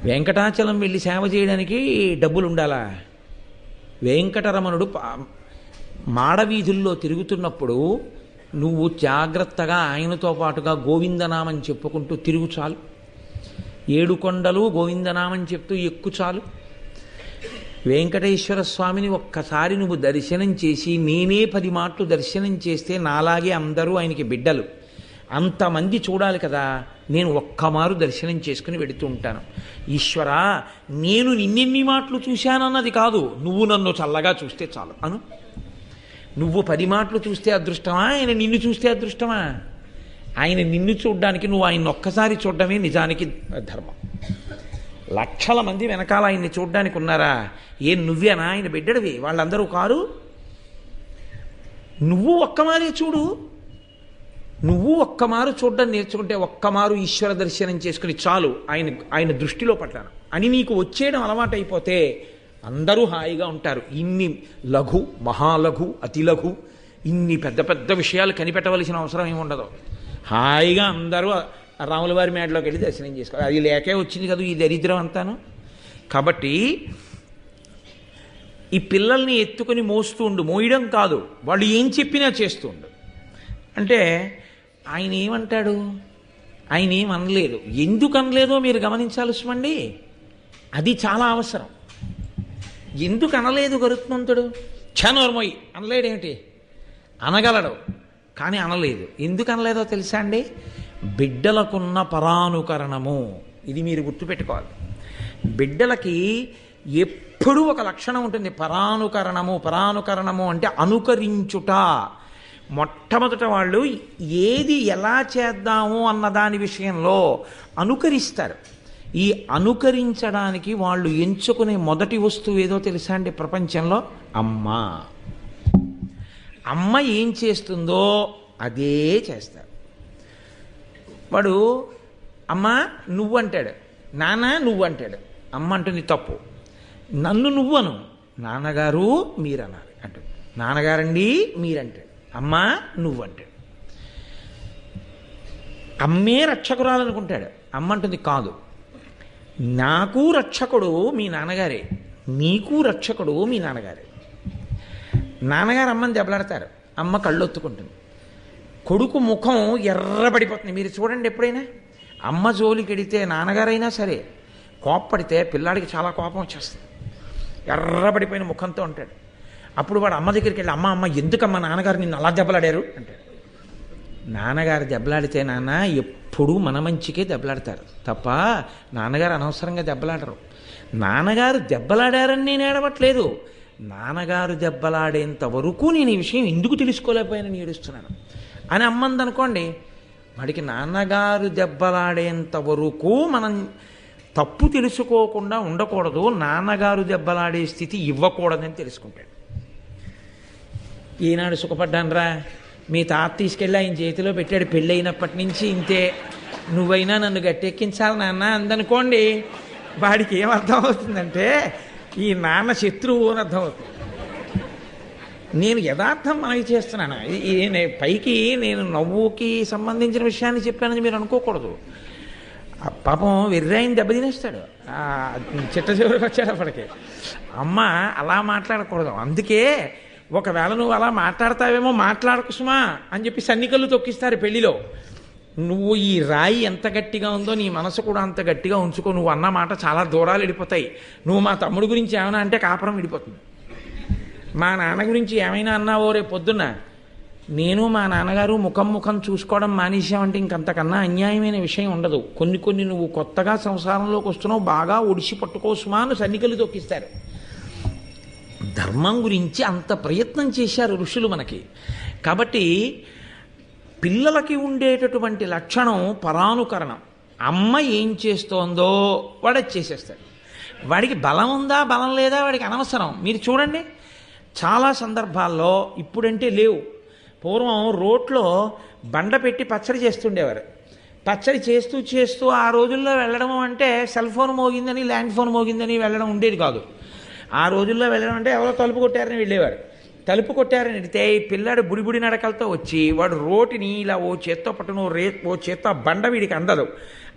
వెంకటాచలం వెళ్ళి సేవ చేయడానికి డబ్బులు ఉండాలా? వెంకటరమణుడు మాడవీధుల్లో తిరుగుతున్నప్పుడు నువ్వు జాగ్రత్తగా ఆయనతో పాటుగా గోవిందనామని చెప్పుకుంటూ తిరుగు చాలు. 7 కొండలు గోవిందనామని చెప్తూ ఎక్కు చాలు. వెంకటేశ్వర స్వామిని ఒక్కసారి నువ్వు దర్శనం చేసి, నేనే 10 మాటలు దర్శనం చేస్తే నాలాగే అందరూ ఆయనకి బిడ్డలు, అంతమంది చూడాలి కదా, నేను ఒక్కమారు దర్శనం చేసుకుని వెడుతూ ఉంటాను. ఈశ్వరా, నేను నిన్నెన్ని మాటలు చూశానన్నది కాదు, నువ్వు నన్ను చల్లగా చూస్తే చాలు అను. నువ్వు 10 మాటలు చూస్తే అదృష్టమా, ఆయన నిన్ను చూస్తే అదృష్టమా? ఆయన నిన్ను చూడ్డానికి నువ్వు ఆయన ఒక్కసారి చూడడమే నిజానికి ధర్మం. లక్షల మంది వెనకాల ఆయన్ని చూడ్డానికి ఉన్నారా? నువ్వేనా ఆయన బిడ్డడివి? వాళ్ళందరూ కారు. నువ్వు ఒక్కమారే చూడు. నువ్వు ఒక్కమారు చూడడం నేర్చుకుంటే, ఒక్కమారు ఈశ్వర దర్శనం చేసుకుని చాలు ఆయన దృష్టిలో పడ్డాను అని నీకు వచ్చేయడం అలవాటు అయిపోతే అందరూ హాయిగా ఉంటారు. ఇన్ని లఘు, మహాలఘు, అతి లఘు, ఇన్ని పెద్ద పెద్ద విషయాలు కనిపెట్టవలసిన అవసరం ఏమి ఉండదు. హాయిగా అందరూ రాముల వారి మేడలోకి వెళ్ళి దర్శనం చేసుకోవాలి. అది లేకే వచ్చింది కదా ఈ దరిద్రం అంతాను. కాబట్టి ఈ పిల్లల్ని ఎత్తుకొని మోస్తూ ఉండు. మోయడం కాదు, వాళ్ళు ఏం చెప్పినా చేస్తూ ఉండు. అంటే ఆయన ఏమంటాడు? ఆయన ఏం అనలేదు. ఎందుకు అనలేదో మీరు గమనించాలి సుమండి. అది చాలా అవసరం. ఎందుకు అనలేదు గరుత్మంతుడు? ఛనోర్మోయి అనలేడేమిటి? అనగలడు, కానీ అనలేదు. ఎందుకు అనలేదో తెలుసా అండి? బిడ్డలకున్న పరానుకరణము. ఇది మీరు గుర్తుపెట్టుకోవాలి. బిడ్డలకి ఎప్పుడూ ఒక లక్షణం ఉంటుంది, పరానుకరణము. పరానుకరణము అంటే అనుకరించుట. మొట్టమొదట వాళ్ళు ఏది ఎలా చేద్దాము అన్న దాని విషయంలో అనుకరిస్తారు. ఈ అనుకరించడానికి వాళ్ళు ఎంచుకునే మొదటి వస్తువు ఏదో తెలుసా అండి ప్రపంచంలో? అమ్మ. అమ్మ ఏం చేస్తుందో అదే చేస్తారు. వాడు అమ్మ నువ్వు అంటాడు, నాన్న నువ్వు అంటాడు. అమ్మ అంటుంది తప్పు, నన్ను నువ్వు అను, నాన్నగారు మీరన్నారు అంటాడు. నాన్నగారండి మీరంటాడు, అమ్మ నువ్వు అంటాడు. అమ్మే రక్షకురాలనుకుంటాడు. అమ్మ అంటుంది కాదు, నాకు రక్షకుడు మీ నాన్నగారే, నీకు రక్షకుడు మీ నాన్నగారే. నాన్నగారు అమ్మని దెబ్బలాడతారు, అమ్మ కళ్ళొత్తుకుంటుంది. కొడుకు ముఖం ఎర్రబడిపోతుంది. మీరు చూడండి, ఎప్పుడైనా అమ్మ జోలికి వెడితే నాన్నగారైనా సరే కోప్పడితే పిల్లాడికి చాలా కోపం వచ్చేస్తుంది. ఎర్రబడిపోయిన ముఖంతో ఉంటాడు. అప్పుడు వాడు అమ్మ దగ్గరికి వెళ్ళి, అమ్మ అమ్మ ఎందుకమ్మా నాన్నగారు నిన్ను అలా దెబ్బలాడారు అంటాడు. నాన్నగారు దెబ్బలాడితే నాన్న ఎప్పుడూ మన మంచికే దెబ్బలాడతారు తప్ప నాన్నగారు అనవసరంగా దెబ్బలాడరు. నాన్నగారు దెబ్బలాడారని నేను ఏడవట్లేదు, నాన్నగారు దెబ్బలాడేంత వరకు నేను ఈ విషయం ఎందుకు తెలుసుకోలేకపోయానని ఏడుస్తున్నాను అని అమ్మందనుకోండి, వాడికి నాన్నగారు దెబ్బలాడేంత వరకు మనం తప్పు తెలుసుకోకుండా ఉండకూడదు, నాన్నగారు దెబ్బలాడే స్థితి ఇవ్వకూడదని తెలుసుకుంటాడు. ఈనాడు సుఖపడ్డానరా, మీ తాత తీసుకెళ్ళి ఆయన చేతిలో పెట్టాడు, పెళ్ళైనప్పటి నుంచి ఇంతే, నువ్వైనా నన్ను గట్టెక్కించాలి నాన్న అందనుకోండి, వాడికి ఏమర్థం అవుతుందంటే ఈ నాన్న శత్రువు అని అర్థమవుతుంది. నేను యథార్థం మనకి చేస్తున్నాను. పైకి నేను నవ్వుకి సంబంధించిన విషయాన్ని చెప్పానని మీరు అనుకోకూడదు. పాపం వెర్రాయిని దెబ్బతినేస్తాడు చిట్ట చివరికి వచ్చేటప్పటికి. అమ్మ అలా మాట్లాడకూడదు. అందుకే ఒకవేళ నువ్వు అలా మాట్లాడతావేమో మాట్లాడకు సుమా అని చెప్పి సన్నికలు తొక్కిస్తారు పెళ్లిలో. నువ్వు ఈ రాయి ఎంత గట్టిగా ఉందో నీ మనసు కూడా అంత గట్టిగా ఉంచుకో, నువ్వు అన్న మాట చాలా దూరాలు వెళ్ళిపోతాయి. నువ్వు మా తమ్ముడు గురించి ఏమైనా అంటే కాపురం విడిపోతుంది. మా నాన్న గురించి ఏమైనా అన్నావో రేపు పొద్దున్న నేను మా నాన్నగారు ముఖం చూసుకోవడం మానేసామంటే ఇంకంతకన్నా అన్యాయమైన విషయం ఉండదు. కొన్ని నువ్వు కొత్తగా సంసారంలోకి వస్తున్నావు, బాగా ఒడిసి పట్టుకోసుమా అని సన్నికలు తొక్కిస్తారు. ధర్మం గురించి అంత ప్రయత్నం చేశారు ఋషులు మనకి. కాబట్టి పిల్లలకి ఉండేటటువంటి లక్షణం పరానుకరణం. అమ్మ ఏం చేస్తోందో వాడు చేసేస్తాడు. వాడికి బలం ఉందా బలం లేదా వాడికి అనవసరం. మీరు చూడండి, చాలా సందర్భాల్లో ఇప్పుడంటే లేవు, పూర్వం రోట్లో బండ పెట్టి పచ్చడి చేస్తుండేవారు. పచ్చడి చేస్తూ ఆ రోజుల్లో వెళ్ళడం అంటే సెల్ ఫోన్ మోగిందని ల్యాండ్ ఫోన్ మోగిందని వెళ్ళడం ఉండేది కాదు. ఆ రోజుల్లో వెళ్ళడం అంటే ఎవరో తలుపు కొట్టారని వెళ్ళేవారు. తలుపు కొట్టారని వెళితే ఈ పిల్లాడు బుడిబుడి నడకలతో వచ్చి వాడు రోటిని ఇలా ఓ చేత్తో పట్టుకుని ఓ చేత్తో ఆ బండ వీడికి అందదు,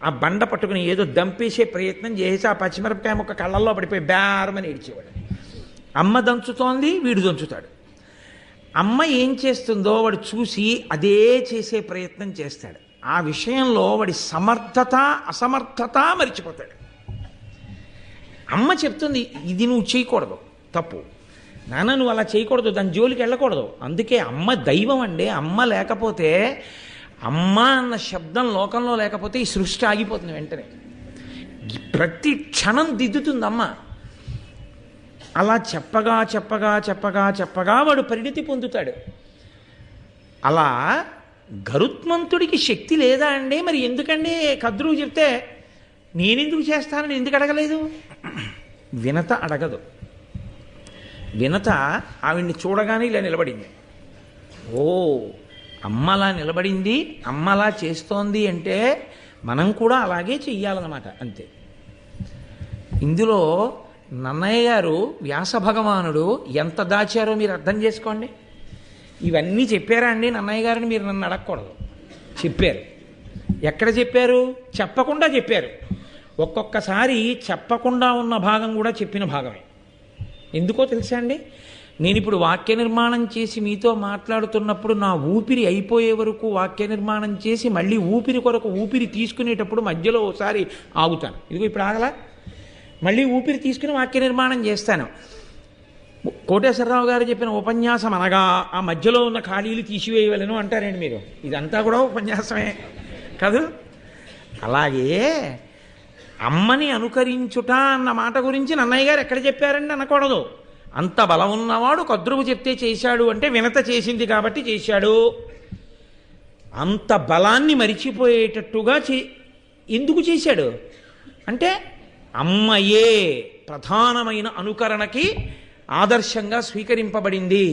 ఆ బండ పట్టుకుని ఏదో దంపేసే ప్రయత్నం చేసి ఆ పచ్చిమిరపకాయ ముక్క కళ్ళల్లో పడిపోయి బేరమని ఏడ్చేవాడు. అమ్మ దంచుతోంది, వీడు దంచుతాడు. అమ్మ ఏం చేస్తుందో వాడు చూసి అదే చేసే ప్రయత్నం చేస్తాడు. ఆ విషయంలో వాడి సమర్థత అసమర్థత మరిచిపోతాడు. అమ్మ చెప్తుంది ఇది నువ్వు చేయకూడదు, తప్పు నాన్న, నువ్వు అలా చేయకూడదు, దాని జోలికి వెళ్ళకూడదు. అందుకే అమ్మ దైవం అండి. అమ్మ లేకపోతే, అమ్మ అన్న శబ్దం లోకంలో లేకపోతే ఈ సృష్టి ఆగిపోతుంది వెంటనే. ప్రతి క్షణం దిద్దుతుంది అమ్మ. అలా చెప్పగా చెప్పగా చెప్పగా చెప్పగా వాడు పరిణితి పొందుతాడు. అలా గరుత్మంతుడికి శక్తి లేదా అండి? మరి ఎందుకండి కద్రువు చెప్తే నేనెందుకు చేస్తానని ఎందుకు అడగలేదు? వినత అడగదు. వినత ఆవిడ్ని చూడగానే ఇలా నిలబడింది. ఓ, అమ్మలా నిలబడింది, అమ్మలా చేస్తోంది అంటే మనం కూడా అలాగే చెయ్యాలన్నమాట, అంతే. ఇందులో నన్నయ్య గారు, వ్యాస భగవానుడు ఎంత దాచారో మీరు అర్థం చేసుకోండి. ఇవన్నీ చెప్పారా అండి నన్నయ్య గారిని మీరు నన్ను అడగకూడదు. చెప్పారు. ఎక్కడ చెప్పారు? చెప్పకుండా చెప్పారు. ఒక్కొక్కసారి చెప్పకుండా ఉన్న భాగం కూడా చెప్పిన భాగమే. ఎందుకో తెలుసా అండి? నేను ఇప్పుడు వాక్య నిర్మాణం చేసి మీతో మాట్లాడుతున్నప్పుడు నా ఊపిరి అయిపోయే వరకు వాక్య నిర్మాణం చేసి మళ్ళీ ఊపిరి కొరకు ఊపిరి తీసుకునేటప్పుడు మధ్యలో ఒకసారి ఆగుతాను. ఇదిగో ఇప్పుడు ఆగలా, మళ్ళీ ఊపిరి తీసుకుని వాక్య నిర్మాణం చేస్తాను. కోటేశ్వరరావు గారు చెప్పిన ఉపన్యాసం అనగా ఆ మధ్యలో ఉన్న ఖాళీలు తీసివేయవలను అంటారండి మీరు. ఇదంతా కూడా ఉపన్యాసమే కాదు. అలాగే అమ్మని అనుకరించుట అన్న మాట గురించి నన్నయ్య గారు ఎక్కడ చెప్పారండి అనకూడదు. అంత బలం ఉన్నవాడు కద్రువు చెప్తే చేశాడు అంటే వినత చేసింది కాబట్టి చేశాడు. అంత బలాన్ని మరిచిపోయేటట్టుగా ఎందుకు చేశాడు అంటే అమ్మయే ప్రధానమైన అనుకరణకి ఆదర్శంగా స్వీకరింపబడింది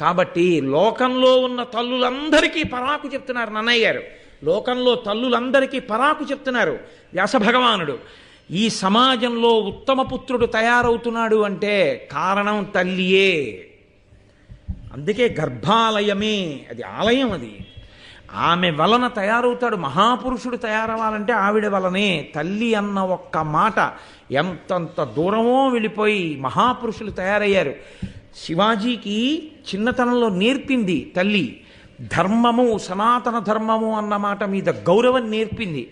కాబట్టి. లోకంలో ఉన్న తల్లులందరికీ పరాకు చెప్తున్నారు నన్నయ్య గారు. లోకంలో తల్లులందరికీ పరాకు చెప్తున్నారు వ్యాస భగవానుడు. ఈ సమాజంలో ఉత్తమ పుత్రుడు తయారవుతున్నాడు అంటే కారణం తల్లియే. అందుకే గర్భాలయమే అది ఆలయం. అది ఆమె వలన తయారవుతాడు. మహాపురుషుడు తయారవ్వాలంటే ఆవిడ వలనే. తల్లి అన్న ఒక్క మాట ఎంతంత దూరమో వెళ్ళిపోయి మహాపురుషులు తయారయ్యారు. శివాజీకి చిన్నతనంలో నేర్పింది తల్లి. ధర్మము, సనాతన ధర్మము అన్న మాట మీద గౌరవం నేర్పింది.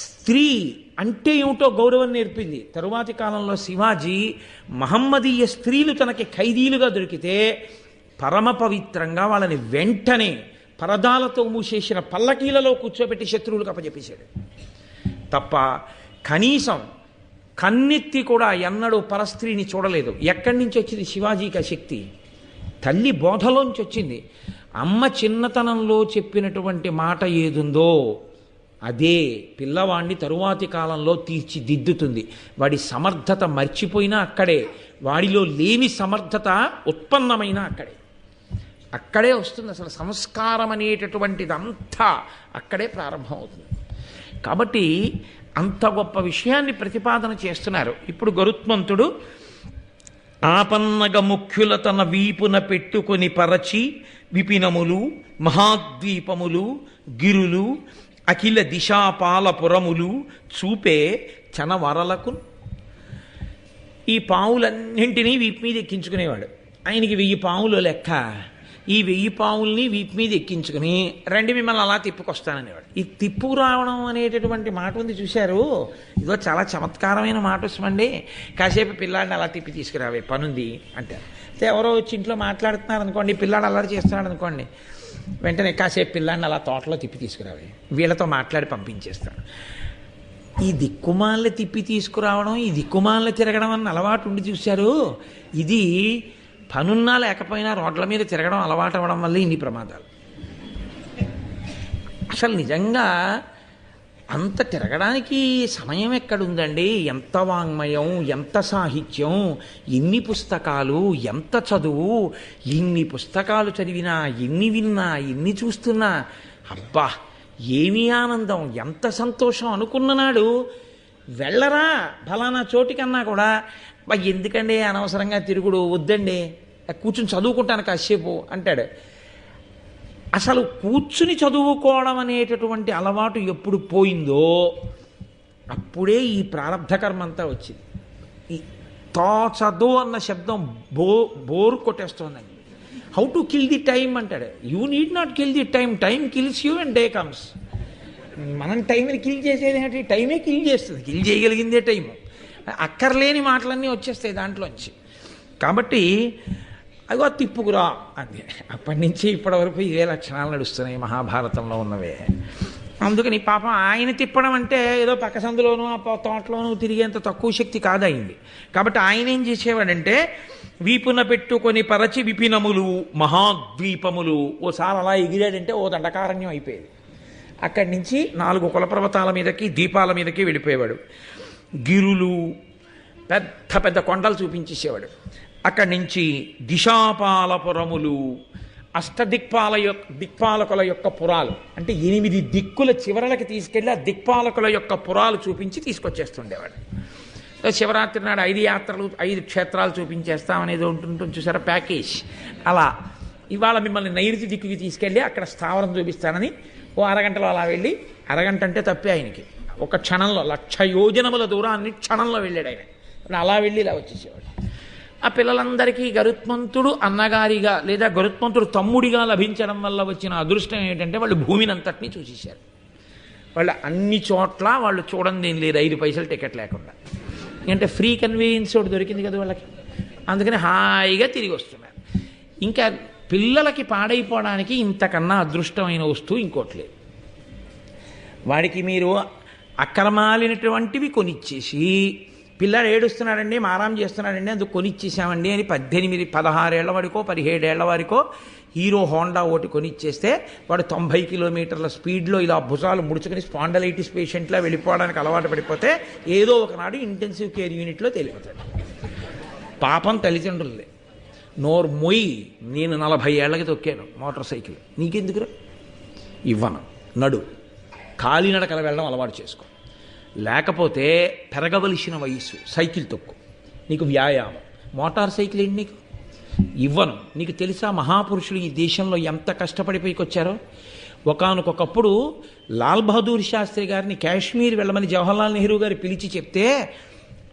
స్త్రీ అంటే ఏమిటో గౌరవం నేర్పింది. తరువాతి కాలంలో శివాజీ మహమ్మదీయ స్త్రీలు తనకి ఖైదీలుగా దొరికితే పరమ పవిత్రంగా వాళ్ళని వెంటనే పరదాలతో మూసేసిన పల్లకీలలో కూర్చోబెట్టి శత్రువులకు అప్పచెప్పేశాడు తప్ప కనీసం కన్నెత్తి కూడా ఎన్నడూ పరస్త్రీని చూడలేదు. ఎక్కడి నుంచి వచ్చింది శివాజీకి ఆ శక్తి? తల్లి బోధలోంచి వచ్చింది. అమ్మ చిన్నతనంలో చెప్పినటువంటి మాట ఏదుందో అదే పిల్లవాడిని తరువాతి కాలంలో తీర్చిదిద్దుతుంది. వాడి సమర్థత మర్చిపోయినా అక్కడే, వాడిలో లేని సమర్థత ఉత్పన్నమైనా అక్కడే. అక్కడే వస్తుంది. అసలు సంస్కారం అనేటటువంటిదంతా అక్కడే ప్రారంభమవుతుంది. కాబట్టి అంత గొప్ప విషయాన్ని ప్రతిపాదన చేస్తున్నారు. ఇప్పుడు గరుత్మంతుడు ఆపన్నగ ముఖ్యుల తన వీపున పెట్టుకొని పరచి విపినములు మహాద్వీపములు గిరులు అఖిల దిశాపాలపురములు చూపే చనవరలకు. ఈ పావులన్నింటినీ వీపు మీద ఎక్కించుకునేవాడు. ఆయనకి 1000 పావులు లెక్క. ఈ 1000 పావుల్ని వీపు మీద ఎక్కించుకుని రండి మిమ్మల్ని అలా తిప్పుకొస్తాననేవాడు. ఈ తిప్పు రావడం అనేటటువంటి మాట ఉంది చూశారు, ఇదో చాలా చమత్కారమైన మాట వస్తుందండి. కాసేపు పిల్లాడిని అలా తిప్పి తీసుకురావే పనుంది అంటారు. అయితే ఎవరో వచ్చి ఇంట్లో మాట్లాడుతున్నారు అనుకోండి, పిల్లాడు అల్లరి చేస్తున్నాడు అనుకోండి, వెంటనే కాసేపు పిల్లాడిని అలా తోటలో తిప్పి తీసుకురావే, వీళ్ళతో మాట్లాడి పంపించేస్తాడు. ఈ దిక్కుమాలని తిప్పి తీసుకురావడం, ఈ దిక్కుమాలని తిరగడం అన్న అలవాటు ఉండి చూశారు. ఇది పనున్నా లేకపోయినా రోడ్ల మీద తిరగడం అలవాటు అవ్వడం వల్ల ఇన్ని ప్రమాదాలు. అసలు నిజంగా అంత తిరగడానికి సమయం ఎక్కడుందండి? ఎంత వాంగ్మయం, ఎంత సాహిత్యం, ఎన్ని పుస్తకాలు, ఎంత చదువు. ఇన్ని పుస్తకాలు చదివినా, ఎన్ని విన్నా, ఎన్ని చూస్తున్నా అబ్బా ఏమీ ఆనందం, ఎంత సంతోషం అనుకున్ననాడు వెళ్ళరా ఫలానా చోటికన్నా కూడా ఎందుకండి అనవసరంగా తిరుగుడు, వద్దండి కూర్చుని చదువుకుంటాను కాసేపు అంటాడు. అసలు కూర్చుని చదువుకోవడం అనేటటువంటి అలవాటు ఎప్పుడు పోయిందో అప్పుడే ఈ ప్రారంధ కర్మ అంతా వచ్చింది. ఈ తోచదు అన్న శబ్దం బోర్ కొట్టేస్తోందండి. How to kill the time అంటాడు. You need not kill the time, time kills you and day comes. మనం టైంని కిల్ చేసేది ఏంటి? టైమే కిల్ చేస్తుంది. కిల్ చేయగలిగిందే టైము. అక్కర్లేని మాటలన్నీ వచ్చేస్తాయి దాంట్లోంచి. కాబట్టి అగో తిప్పుకురా అంది. అప్పటి నుంచి ఇప్పటి వరకు ఇవే లక్షణాలు నడుస్తున్నాయి మహాభారతంలో ఉన్నవే. అందుకని పాపం ఆయన తిప్పడం అంటే ఏదో పక్క సందులోనూ ఆ తోటలోనూ తిరిగేంత తక్కువ శక్తి కాదయింది. కాబట్టి ఆయన ఏం చేసేవాడంటే వీపున పెట్టుకొని పరచి విపినములు మహాద్వీపములు ఓసారి అలా ఎగిరాడంటే ఓ దండకారణ్యం అయిపోయేది. అక్కడి నుంచి 4 కులపర్వతాల మీదకి దీపాల మీదకి వెళ్ళిపోయేవాడు. గిరులు పెద్ద పెద్ద కొండలు చూపించేసేవాడు. అక్కడి నుంచి దిశాపాలపురములు దిక్పాలకుల యొక్క పురాలు అంటే 8 దిక్కుల చివరలకి తీసుకెళ్ళి ఆ దిక్పాలకుల యొక్క పురాలు చూపించి తీసుకొచ్చేస్తుండేవాడు. శివరాత్రి నాడు 5 యాత్రలు 5 క్షేత్రాలు చూపించేస్తామనేది ఉంటుంటుంది చూసారా ప్యాకేజ్. అలా ఇవాళ మిమ్మల్ని నైరుతి దిక్కుకి తీసుకెళ్ళి అక్కడ స్థావరం చూపిస్తానని ఓ అరగంటలో అలా వెళ్ళి, అరగంట అంటే తప్పే ఆయనకి, ఒక క్షణంలో 1,00,000 యోజనముల దూరాన్ని క్షణంలో వెళ్ళాడు ఆయన. అలా వెళ్ళి ఇలా వచ్చేసేవాడు. ఆ పిల్లలందరికీ గరుత్మంతుడు అన్నగారిగా లేదా గరుత్మంతుడు తమ్ముడిగా లభించడం వల్ల వచ్చిన అదృష్టం ఏంటంటే వాళ్ళు భూమిని అంతటినీ చూసేశారు. వాళ్ళు అన్ని చోట్ల వాళ్ళు చూడండి ఏం లేదు 5 పైసలు టికెట్ లేకుండా. అంటే ఫ్రీ కన్వీనియన్స్ ఒకటి దొరికింది కదా వాళ్ళకి. అందుకని హాయిగా తిరిగి వస్తున్నారు. ఇంకా పిల్లలకి పాడైపోవడానికి ఇంతకన్నా అదృష్టమైన వస్తువు ఇంకోటి లేదు. వాడికి మీరు అక్రమాలినటువంటివి కొనిచ్చేసి పిల్లాడు ఏడుస్తున్నాడండి మారాం చేస్తున్నాడండి అందుకు కొనిచ్చేసామండి అని 18, 16 ఏళ్ల వాడికో 17 ఏళ్ల వారికో హీరో హోండా ఒకటి కొనిచ్చేస్తే వాడు 90 కిలోమీటర్ల స్పీడ్లో ఇలా భుజాలు ముడుచుకొని స్పాండలైటిస్ పేషెంట్లా వెళ్ళిపోవడానికి అలవాటు పడిపోతే ఏదో ఒకనాడు ఇంటెన్సివ్ కేర్ యూనిట్లో తేలిపోతాడు. పాపం తల్లిదండ్రులే. నోరు మొయ్యి, నేను 40 ఏళ్ళకి తొక్కాను మోటార్ సైకిల్, నీకెందుకురా ఇవ్వను, నడు కాలినడకల వెళ్ళడం అలవాటు చేసుకో, లేకపోతే పెరగవలసిన వయసు సైకిల్ తొక్కు, నీకు వ్యాయామం. మోటార్ సైకిల్ ఏంటి నీకు ఇవ్వను. నీకు తెలుసా మహాపురుషులు ఈ దేశంలో ఎంత కష్టపడి పైకొచ్చారో? ఒకానొకప్పుడు లాల్ బహదూర్ శాస్త్రి గారిని కాశ్మీర్ వెళ్ళమని జవహర్లాల్ నెహ్రూ గారు పిలిచి చెప్తే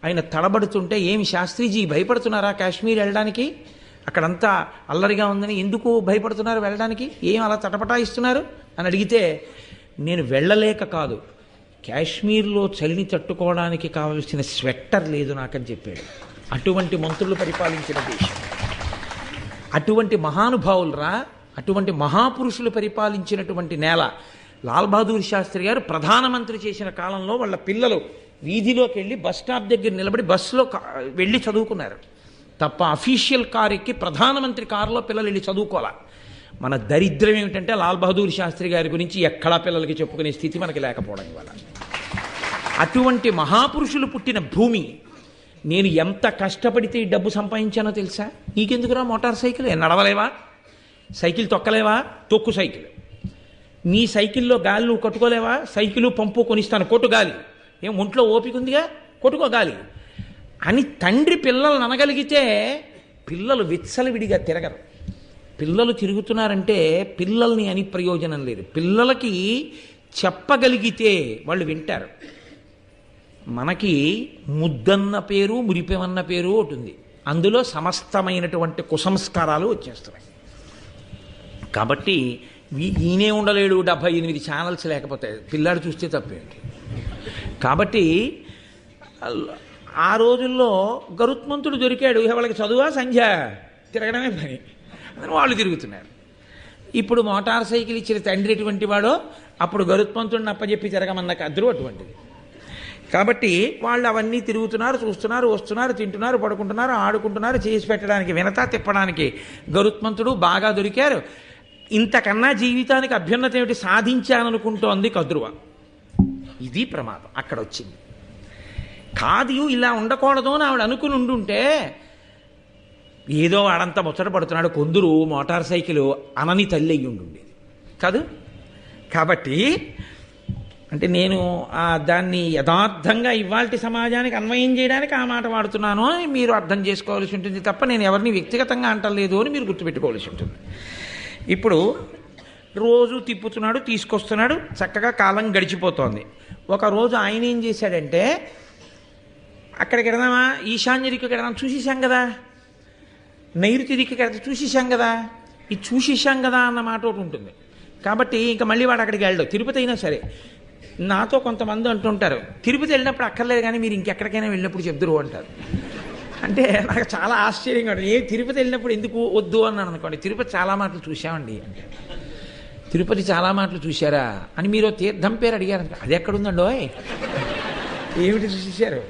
ఆయన తడబడుతుంటే, ఏమి శాస్త్రిజీ భయపడుతున్నారా కాశ్మీర్ వెళ్ళడానికి? అక్కడంతా అల్లరిగా ఉందని ఎందుకు భయపడుతున్నారు వెళ్ళడానికి, ఏం అలా తటపటాయిస్తున్నారు అని అడిగితే, నేను వెళ్ళలేక కాదు, కాశ్మీర్లో చలిని తట్టుకోవడానికి కావలసిన స్వెట్టర్ లేదు నాకని చెప్పాడు. అటువంటి మంత్రులు పరిపాలించిన దేశం, అటువంటి మహానుభావులరా, అటువంటి మహాపురుషులు పరిపాలించినటువంటి నేల. లాల్ బహదూర్ శాస్త్రి గారు ప్రధానమంత్రి చేసిన కాలంలో వాళ్ళ పిల్లలు వీధిలోకి వెళ్ళి బస్ స్టాప్ దగ్గర నిలబడి బస్సులో వెళ్ళి చదువుకున్నారు తప్ప అఫీషియల్ కార్ ఎక్కి ప్రధానమంత్రి కారులో పిల్లలు వెళ్ళి చదువుకోవాలి. మన దరిద్రం ఏమిటంటే లాల్ బహదూర్ శాస్త్రి గారి గురించి ఎక్కడా పిల్లలకి చెప్పుకునే స్థితి మనకి లేకపోవడం ఇవాళ. అటువంటి మహాపురుషులు పుట్టిన భూమి. నేను ఎంత కష్టపడితే ఈ డబ్బు సంపాదించానో తెలుసా? నీకెందుకురా మోటార్ సైకిల్? నడవలేవా? సైకిల్ తొక్కలేవా? తొక్కు సైకిల్. నీ సైకిల్లో గాలి నువ్వు కట్టుకోలేవా? సైకిలు పంపు కొనిస్తాను, కొట్టు గాలి. ఏం ఒంట్లో ఓపిక ఉందిగా, కొట్టుకో గాలి అని తండ్రి పిల్లలను అనగలిగితే పిల్లలు విచ్చలవిడిగా తిరగరు. పిల్లలు తిరుగుతున్నారంటే పిల్లల్ని అని ప్రయోజనం లేదు. పిల్లలకి చెప్పగలిగితే వాళ్ళు వింటారు. మనకి ముద్దన్న పేరు మురిపెమన్న పేరు ఒకటి ఉంది, అందులో సమస్తమైనటువంటి కుసంస్కారాలు వచ్చేస్తున్నాయి. కాబట్టి ఈయనే ఉండలేడు 78 ఛానల్స్ లేకపోతే, పిల్లాడు చూస్తే తప్పేంటి. కాబట్టి ఆ రోజుల్లో గరుత్మంతుడు దొరికాడు, వాళ్ళకి చదువా సంధ్య తిరగడమే పని అని వాళ్ళు తిరుగుతున్నారు. ఇప్పుడు మోటార్ సైకిల్ ఇచ్చిన తండ్రి ఎటువంటి వాడో అప్పుడు గరుత్మంతుడిని అప్పచెప్పి తిరగమన్న కద్రు అటువంటిది. కాబట్టి వాళ్ళు అవన్నీ తిరుగుతున్నారు, చూస్తున్నారు, వస్తున్నారు, తింటున్నారు, పడుకుంటున్నారు, ఆడుకుంటున్నారు. చేసి పెట్టడానికి వినతా తిప్పడానికి గరుత్మంతుడు బాగా దొరికారు. ఇంతకన్నా జీవితానికి అభ్యున్నత ఏమిటి సాధించాననుకుంటోంది కద్రువ. ఇది ప్రమాదం అక్కడ వచ్చింది. కాదు ఇలా ఉండకూడదు అని ఆవిడ అనుకుని ఉండుంటే ఏదో వాడంతా ముచ్చట పడుతున్నాడు కొందరు మోటార్ సైకిల్ అనని తల్లి అయ్యి ఉండుండేది కాదు. కాబట్టి అంటే నేను దాన్ని యథార్థంగా ఇవాల్టి సమాజానికి అన్వయం చేయడానికి ఆ మాట వాడుతున్నాను అని మీరు అర్థం చేసుకోవాల్సి ఉంటుంది తప్ప నేను ఎవరిని వ్యక్తిగతంగా అంటలేదు అని మీరు గుర్తుపెట్టుకోవాల్సి ఉంటుంది. ఇప్పుడు రోజు తిప్పుతున్నాడు, తీసుకొస్తున్నాడు, చక్కగా కాలం గడిచిపోతోంది. ఒకరోజు ఆయన ఏం చేశాడంటే, అక్కడికి వెడదామా, ఈశాన్య దిక్కుకి వెడదాం, చూసేసాం కదా, నైరుతి దిక్కుకి వెళ్తే చూసేసాం కదా, ఇది చూసేసాం కదా అన్న మాట ఒకటి ఉంటుంది. కాబట్టి ఇంకా మళ్ళీ వాడు అక్కడికి వెళ్ళడు. తిరుపతి అయినా సరే నాతో కొంతమంది అంటుంటారు, తిరుపతి వెళ్ళినప్పుడు అక్కర్లేదు కానీ మీరు ఇంకెక్కడికైనా వెళ్ళినప్పుడు చెప్దురు అంటారు. అంటే నాకు చాలా ఆశ్చర్యంగా ఉంటుంది. తిరుపతి వెళ్ళినప్పుడు ఎందుకు వద్దు అన్నాను అనుకోండి. తిరుపతి చాలా మాటలు చూసామండి అంటే, తిరుపతి చాలా మాటలు చూశారా అని మీరు తీర్థం పేరు అడిగారు. అది ఎక్కడుందండో, ఏమిటి చూసేశారు?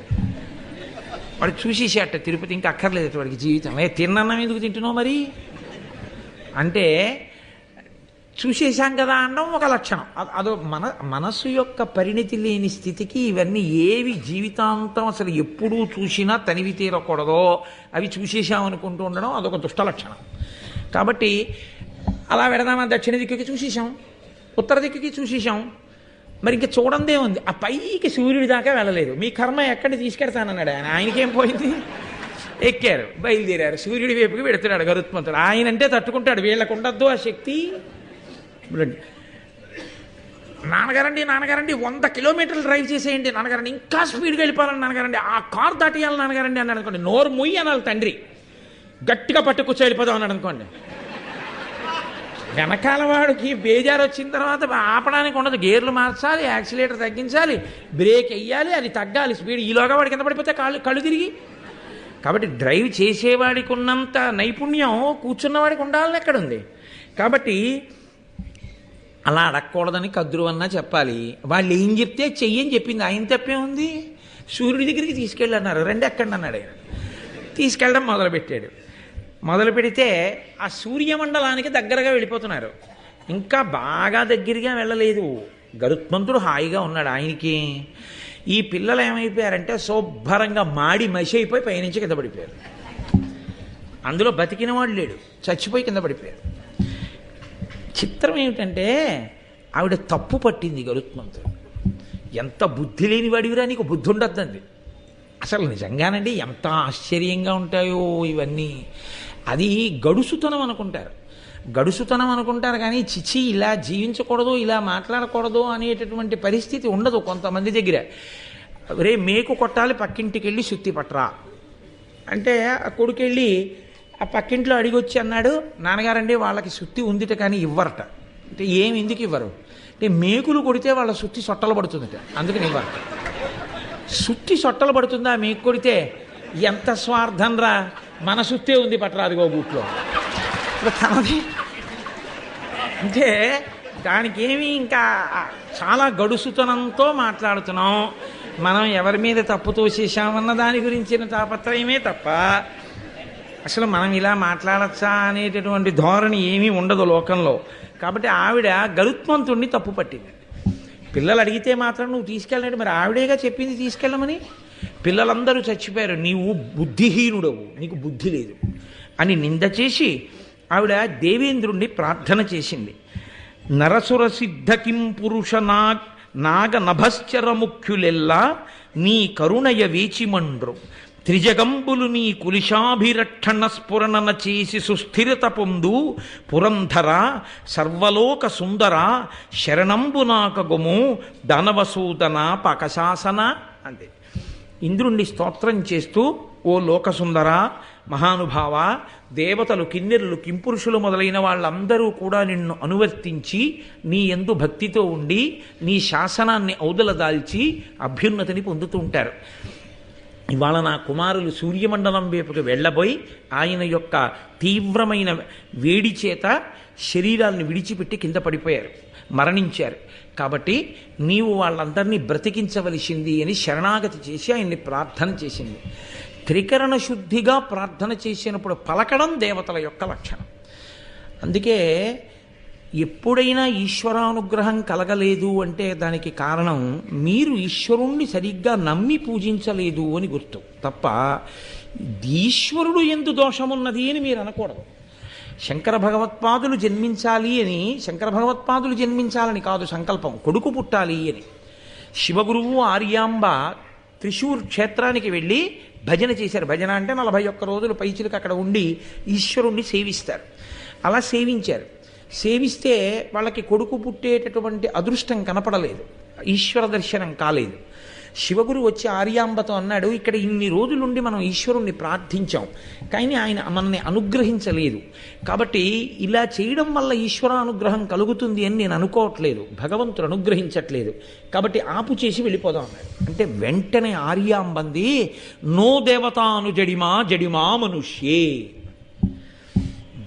వాడు చూసేసాట తిరుపతి, ఇంకా అక్కర్లేదు వాడికి జీవితం. తిన్నన్నం ఎందుకు తింటున్నావు మరి అంటే, చూసేశాం కదా అనడం ఒక లక్షణం. అదో మనస్సు యొక్క పరిణితి లేని స్థితికి ఇవన్నీ ఏవి జీవితాంతం అసలు ఎప్పుడూ చూసినా తనివి తీరకూడదో అవి చూసేసాం అనుకుంటూ ఉండడం అదొక దుష్ట లక్షణం. కాబట్టి అలా వెడదామా, దక్షిణ దిక్కుకి చూసేసాం, ఉత్తర దిక్కుకి చూసేసాం, మరి ఇంకా చూడందే ఉంది. ఆ పైకి సూర్యుడి దాకా వెళ్ళలేదు. మీ కర్మ ఎక్కడిని తీసుకెడతానన్నాడు ఆయన. ఆయనకేం పోయింది? ఎక్కారు, బయలుదేరారు, సూర్యుడి వైపుకి పెడుతున్నాడు గరుత్మంతుడు. ఆయన అంటే తట్టుకుంటాడు, వీళ్ళకు ఉండద్దు ఆ శక్తి. నాన్నగారండి 100 కిలోమీటర్లు డ్రైవ్ చేసేయండి నాన్నగారండి, ఇంకా స్పీడ్గా వెళ్ళిపోవాలని నాన్నగారండి, ఆ కార్ దాటేయాలి నాన్నగారండి అన్నాడు అనుకోండి. నోరు ముయ్యి అనాలి తండ్రి, గట్టిగా పట్టు కూర్చో వెళ్ళిపోదాం అన్నాడు అనుకోండి. వెనకాల వాడికి బేజారు వచ్చిన తర్వాత ఆపడానికి ఉండదు. గేర్లు మార్చాలి, యాక్సిలేటర్ తగ్గించాలి, బ్రేక్ వెయ్యాలి, అది తగ్గాలి స్పీడ్. ఈలోగా వాడికి కింద పడిపోతే కళ్ళు తిరిగి. కాబట్టి డ్రైవ్ చేసేవాడికి ఉన్నంత నైపుణ్యం కూర్చున్నవాడికి ఉండాలని ఎక్కడుంది? కాబట్టి అలా అడగకూడదని కద్రువన్నా చెప్పాలి. వాళ్ళు ఏం చెప్తే చెయ్యని చెప్పింది. ఆయన తప్పే ఉంది? సూర్యుడి దగ్గరికి తీసుకెళ్ళన్నారు. రండి ఎక్కండి అన్నాడు ఆయన. తీసుకెళ్ళడం మొదలుపెట్టాడు. మొదలు పెడితే ఆ సూర్యమండలానికి దగ్గరగా వెళ్ళిపోతున్నారు. ఇంకా బాగా దగ్గరగా వెళ్ళలేదు. గరుత్మంతుడు హాయిగా ఉన్నాడు. ఆయనకి ఈ పిల్లలు ఏమైపోయారంటే శుభ్రంగా మాడి మసి అయిపోయి పైనుంచి కింద పడిపోయారు. అందులో బతికిన వాడు లేడు, చచ్చిపోయి కింద పడిపోయారు. చిత్రం ఏమిటంటే ఆవిడ తప్పు పట్టింది గరుత్మంతుడు. ఎంత బుద్ధి లేని వాడివిరా, నీకు బుద్ధి ఉండద్దండి. అసలు నిజంగానండి ఎంత ఆశ్చర్యంగా ఉంటాయో ఇవన్నీ. అది గడుసుతనం అనుకుంటారు కానీ చిచి ఇలా జీవించకూడదు, ఇలా మాట్లాడకూడదు అనేటటువంటి పరిస్థితి ఉండదు కొంతమంది దగ్గర. రే మేకు కొట్టాలి, పక్కింటికి వెళ్ళి సుత్తి పట్టరా అంటే ఆ కొడుకెళ్ళి ఆ పక్కింట్లో అడిగొచ్చి అన్నాడు, నాన్నగారండి వాళ్ళకి సుత్తి ఉందిట కానీ ఇవ్వరట. అంటే ఏమి ఎందుకు ఇవ్వరు అంటే, మేకులు కొడితే వాళ్ళ సుత్తి సొట్టలు పడుతుందట, అందుకని ఇవ్వరట. సుత్తి సొట్టలు పడుతుందా మేకు కొడితే? ఎంత స్వార్థం రా, మన సుత్తే ఉంది పట్టరా అదిగో బూట్లో తనది. అంటే దానికి ఏమి ఇంకా చాలా గడుసుతనంతో మాట్లాడుతున్నాం. మనం ఎవరి మీద తప్పు తోసేసామన్న దాని గురించిన తాపత్రయమే తప్ప అసలు మనం ఇలా మాట్లాడచ్చా అనేటటువంటి ధోరణి ఏమీ ఉండదు లోకంలో. కాబట్టి ఆవిడ గరుత్మంతుణ్ణి తప్పు పట్టింది. పిల్లలు అడిగితే మాత్రం నువ్వు తీసుకెళ్ళండి, మరి ఆవిడేగా చెప్పింది తీసుకెళ్ళమని. పిల్లలందరూ చచ్చిపోయారు, నీవు బుద్ధిహీనుడవు, నీకు బుద్ధి లేదు అని నింద చేసి ఆవిడ దేవేంద్రుణ్ణి ప్రార్థన చేసింది. నరసుర సిద్ధకిం పురుష నాగ నభశ్చర ముఖ్యులెల్లా నీ కరుణయ వేచిమండ్రు, త్రిజగంబులు నీ కులిశాభిరక్షణ స్ఫురణన చేసి సుస్థిరత పొందు పురంధర సర్వలోక సుందర శరణంబు నాకగుము దానవసూదన పకశాసన అంతే. ఇంద్రుణ్ణి స్తోత్రం చేస్తూ, ఓ లోకసుందర మహానుభావ, దేవతలు, కిన్నెరులు, కింపురుషులు మొదలైన వాళ్ళందరూ కూడా నిన్ను అనువర్తించి నీ యందు భక్తితో ఉండి నీ శాసనాన్ని ఔదలదాల్చి అభ్యున్నతిని పొందుతూ ఉంటారు. ఇవాళ నా కుమారులు సూర్యమండలం వైపుకి వెళ్ళబోయి ఆయన యొక్క తీవ్రమైన వేడి చేత శరీరాలను విడిచిపెట్టి కింద పడిపోయారు, మరణించారు. కాబట్టి నీవు వాళ్ళందరినీ బ్రతికించవలసింది అని శరణాగతి చేసి ఆయన్ని ప్రార్థన చేసింది. త్రికరణ శుద్ధిగా ప్రార్థన చేసినప్పుడు పలకడం దేవతల యొక్క లక్షణం. అందుకే ఎప్పుడైనా ఈశ్వరానుగ్రహం కలగలేదు అంటే దానికి కారణం మీరు ఈశ్వరుణ్ణి సరిగ్గా నమ్మి పూజించలేదు అని గుర్తు తప్ప ఈశ్వరుడు ఎందు దోషమున్నది అని మీరు అనకూడదు. శంకర భగవత్పాదులు జన్మించాలని కాదు సంకల్పం, కొడుకు పుట్టాలి అని. శివగురువు ఆర్యాంబ త్రిశూర్ క్షేత్రానికి వెళ్ళి భజన చేశారు. భజన అంటే 41 రోజులు పైచిలకు అక్కడ ఉండి ఈశ్వరుణ్ణి సేవిస్తారు. అలా సేవించారు. సేవిస్తే వాళ్ళకి కొడుకు పుట్టేటటువంటి అదృష్టం కనపడలేదు, ఈశ్వర దర్శనం కాలేదు. శివగురు వచ్చి ఆర్యాంబతో అన్నాడు, ఇక్కడ ఇన్ని రోజులుండి మనం ఈశ్వరుణ్ణి ప్రార్థించాం, కానీ ఆయన మనల్ని అనుగ్రహించలేదు. కాబట్టి ఇలా చేయడం వల్ల ఈశ్వర అనుగ్రహం కలుగుతుంది అని నేను అనుకోవట్లేదు, భగవంతుడు అనుగ్రహించట్లేదు, కాబట్టి ఆపు చేసి వెళ్ళిపోదాం అన్నాడు. అంటే వెంటనే ఆర్యాంబంది, నో దేవతాను జడిమా జడిమా మనుష్యే.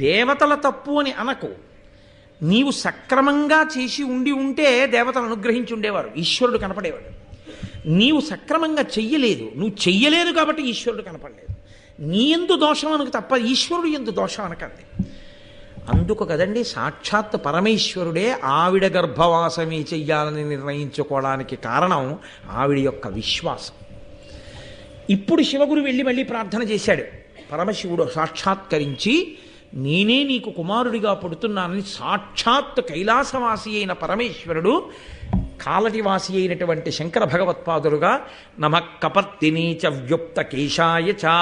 దేవతల తప్పు అని అనకు, నీవు సక్రమంగా చేసి ఉంటే దేవతలు అనుగ్రహించి ఉండేవారు, ఈశ్వరుడు కనపడేవాడు. నీవు సక్రమంగా చెయ్యలేదు, నువ్వు చెయ్యలేదు కాబట్టి ఈశ్వరుడు కనపడలేదు. నీ ఎందు దోషం అనకు తప్ప ఈశ్వరుడు ఎందు దోషం అనకండి. అందుకు కదండి సాక్షాత్ పరమేశ్వరుడే ఆవిడ గర్భవాసమే చెయ్యాలని నిర్ణయించుకోవడానికి కారణం ఆవిడ యొక్క విశ్వాసం. ఇప్పుడు శివగురు వెళ్ళి మళ్ళీ ప్రార్థన చేశాడు. పరమశివుడు సాక్షాత్కరించి, నేనే నీకు కుమారుడిగా పుడుతున్నానని సాక్షాత్ కైలాసవాసి అయిన పరమేశ్వరుడు కాలటివాసి అయినటువంటి శంకర భగవత్పాదులుగా నమ కపర్తినీ చ వ్యుక్త కేశాయ చ,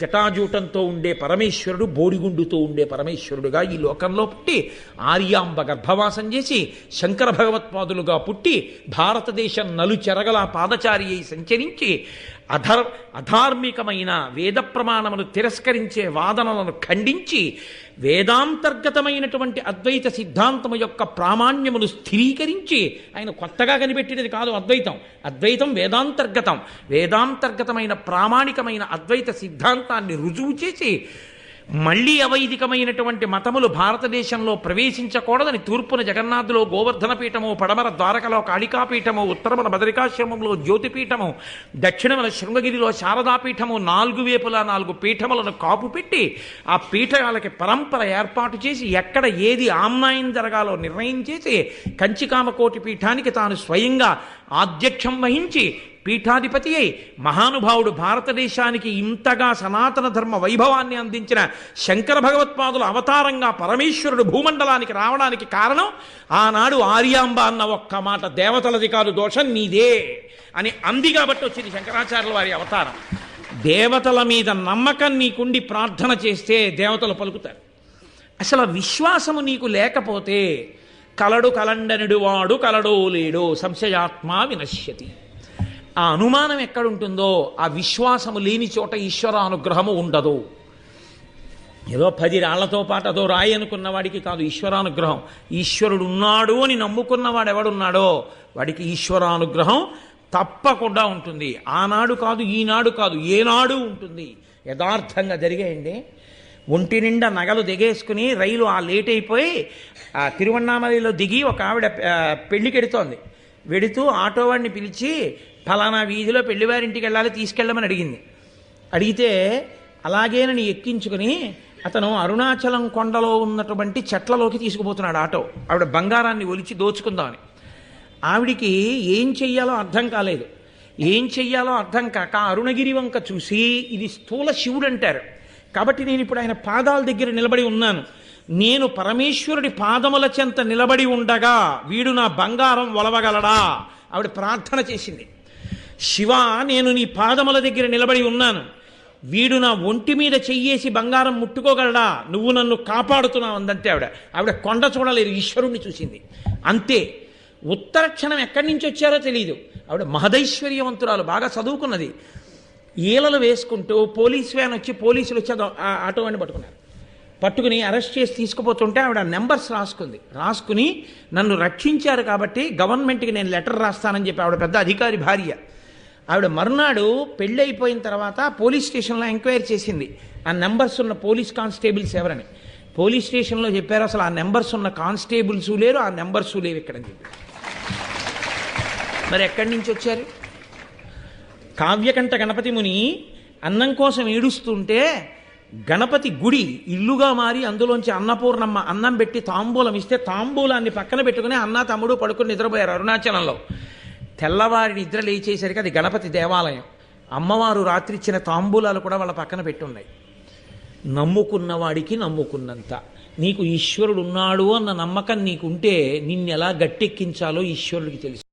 జటాజూటంతో ఉండే పరమేశ్వరుడు, బోడిగుండుతో ఉండే పరమేశ్వరుడుగా ఈ లోకంలో పుట్టి ఆర్యాంబ గర్భవాసం చేసి శంకర భగవత్పాదులుగా పుట్టి భారతదేశం నలుచెరగల పాదచారి అయి సంచరించి అధార్మికమైన వేద ప్రమాణమును తిరస్కరించే వాదనలను ఖండించి వేదాంతర్గతమైనటువంటి అద్వైత సిద్ధాంతము యొక్క ప్రామాణ్యమును స్థిరీకరించి, ఆయన కొత్తగా కనిపెట్టినది కాదు అద్వైతం, అద్వైతం వేదాంతర్గతం, వేదాంతర్గతమైన ప్రామాణికమైన అద్వైత సిద్ధాంతాన్ని రుజువు చేసి మళ్ళీ అవైదికమైనటువంటి మతములు భారతదేశంలో ప్రవేశించకూడదని తూర్పున జగన్నాథులో గోవర్ధన పీఠము, పడమర ద్వారకలో కాళికాపీఠము, ఉత్తరమున బదరికాశ్రమంలో జ్యోతిపీఠము, దక్షిణమున శృంగగిరిలో శారదాపీఠము, 4 వైపులా 4 పీఠములను కాపు పెట్టి ఆ పీఠాలకి పరంపర ఏర్పాటు చేసి ఎక్కడ ఏది ఆమ్నాయం జరగాలో నిర్ణయం చేసి కంచికామకోటి పీఠానికి తాను స్వయంగా ఆధ్యక్షం వహించి పీఠాధిపతి అయి మహానుభావుడు భారతదేశానికి ఇంతగా సనాతన ధర్మ వైభవాన్ని అందించిన శంకర భగవత్పాదుల అవతారంగా పరమేశ్వరుడు భూమండలానికి రావడానికి కారణం ఆనాడు ఆర్యాంబ అన్న ఒక్క మాట, దేవతలది కాదు దోషం నీదే అని అంది కాబట్టి వచ్చింది శంకరాచార్యుల వారి అవతారం. దేవతల మీద నమ్మకం నీకుండి ప్రార్థన చేస్తే దేవతలు పలుకుతారు. అసలు విశ్వాసము నీకు లేకపోతే కలడు కలండనుడు వాడు కలడో లేడో సంశయాత్మ వినశ్యతి. ఆ అనుమానం ఎక్కడుంటుందో ఆ విశ్వాసము లేని చోట ఈశ్వర అనుగ్రహము ఉండదు. ఏదో 10 రాళ్లతో పాటు అదో రాయి అనుకున్న వాడికి కాదు ఈశ్వరానుగ్రహం. ఈశ్వరుడు ఉన్నాడు అని నమ్ముకున్నవాడు ఎవడున్నాడో వాడికి ఈశ్వరానుగ్రహం తప్పకుండా ఉంటుంది. ఆనాడు కాదు, ఈనాడు కాదు, ఏనాడు ఉంటుంది. యథార్థంగా జరిగాయండి. ఒంటి నిండా నగలు దిగేసుకుని రైలు లేట్ అయిపోయి తిరువన్నామలలో దిగి ఒక ఆవిడ పెళ్లికెడుతోంది. వెడుతూ ఆటో వాడిని పిలిచి ఫలానా వీధిలో పెళ్లివారింటికి వెళ్ళాలి, తీసుకెళ్ళమని అడిగింది. అడిగితే అలాగేనని ఎక్కించుకుని అతను అరుణాచలం కొండలో ఉన్నటువంటి చెట్లలోకి తీసుకుపోతున్నాడు ఆటో. ఆవిడ బంగారాన్ని ఒలిచి దోచుకుందామని. ఆవిడికి ఏం చెయ్యాలో అర్థం కాలేదు. ఏం చెయ్యాలో అర్థం కాక అరుణగిరి వంక చూసి, ఇది స్థూల శివుడు అంటారు కాబట్టి నేను ఇప్పుడు ఆయన పాదాల దగ్గర నిలబడి ఉన్నాను, నేను పరమేశ్వరుడి పాదముల చెంత నిలబడి ఉండగా వీడు నా బంగారం ఒలవగలడా? ఆవిడ ప్రార్థన చేసింది. శివ, నేను నీ పాదముల దగ్గర నిలబడి ఉన్నాను, వీడు నా ఒంటి మీద చెయ్యేసి బంగారం ముట్టుకోగలడా? నువ్వు నన్ను కాపాడుతున్నావు అందంతే ఆవిడ. ఆవిడ కొండ చూడలేదు, ఈశ్వరుణ్ణి చూసింది అంతే. ఉత్తర క్షణం ఎక్కడి నుంచి వచ్చారో తెలియదు. ఆవిడ మహదైశ్వర్యవంతురాలు, బాగా చదువుకున్నది. ఈలలు వేసుకుంటూ పోలీస్ వ్యాన్ వచ్చి పోలీసులు వచ్చి ఆటో వాడిని పట్టుకుని అరెస్ట్ చేసి తీసుకుపోతుంటే ఆవిడ నెంబర్స్ రాసుకుని నన్ను రక్షించారు కాబట్టి గవర్నమెంట్కి నేను లెటర్ రాస్తానని చెప్పి, ఆవిడ పెద్ద అధికారి భార్య. ఆవిడ మరునాడు పెళ్ళి అయిపోయిన తర్వాత పోలీస్ స్టేషన్లో ఎంక్వైరీ చేసింది ఆ నెంబర్స్ ఉన్న పోలీస్ కానిస్టేబుల్స్ ఎవరని. పోలీస్ స్టేషన్లో చెప్పారు అసలు ఆ నెంబర్స్ ఉన్న కానిస్టేబుల్స్ లేరు, ఆ నెంబర్స్ లేవు ఇక్కడని చెప్పి. మరి ఎక్కడి నుంచి వచ్చారు? కావ్యకంఠ గణపతి ముని అన్నం కోసం ఏడుస్తుంటే గణపతి గుడి ఇల్లుగా మారి అందులోంచి అన్నపూర్ణమ్మ అన్నం పెట్టి తాంబూలం ఇస్తే తాంబూలాన్ని పక్కన పెట్టుకుని అన్న తమ్ముడు పడుకుని నిద్రపోయారు అరుణాచలంలో. తెల్లవారి నిద్ర లేచేసరికి అది గణపతి దేవాలయం. అమ్మవారు రాత్రి ఇచ్చిన తాంబూలాలు కూడా వాళ్ళ పక్కన పెట్టున్నాయి. నమ్ముకున్నవాడికి నమ్ముకున్నంత. నీకు ఈశ్వరుడు ఉన్నాడు అన్న నమ్మకం నీకుంటే నిన్నెలా గట్టెక్కించాలో ఈశ్వరుడికి తెలుసు.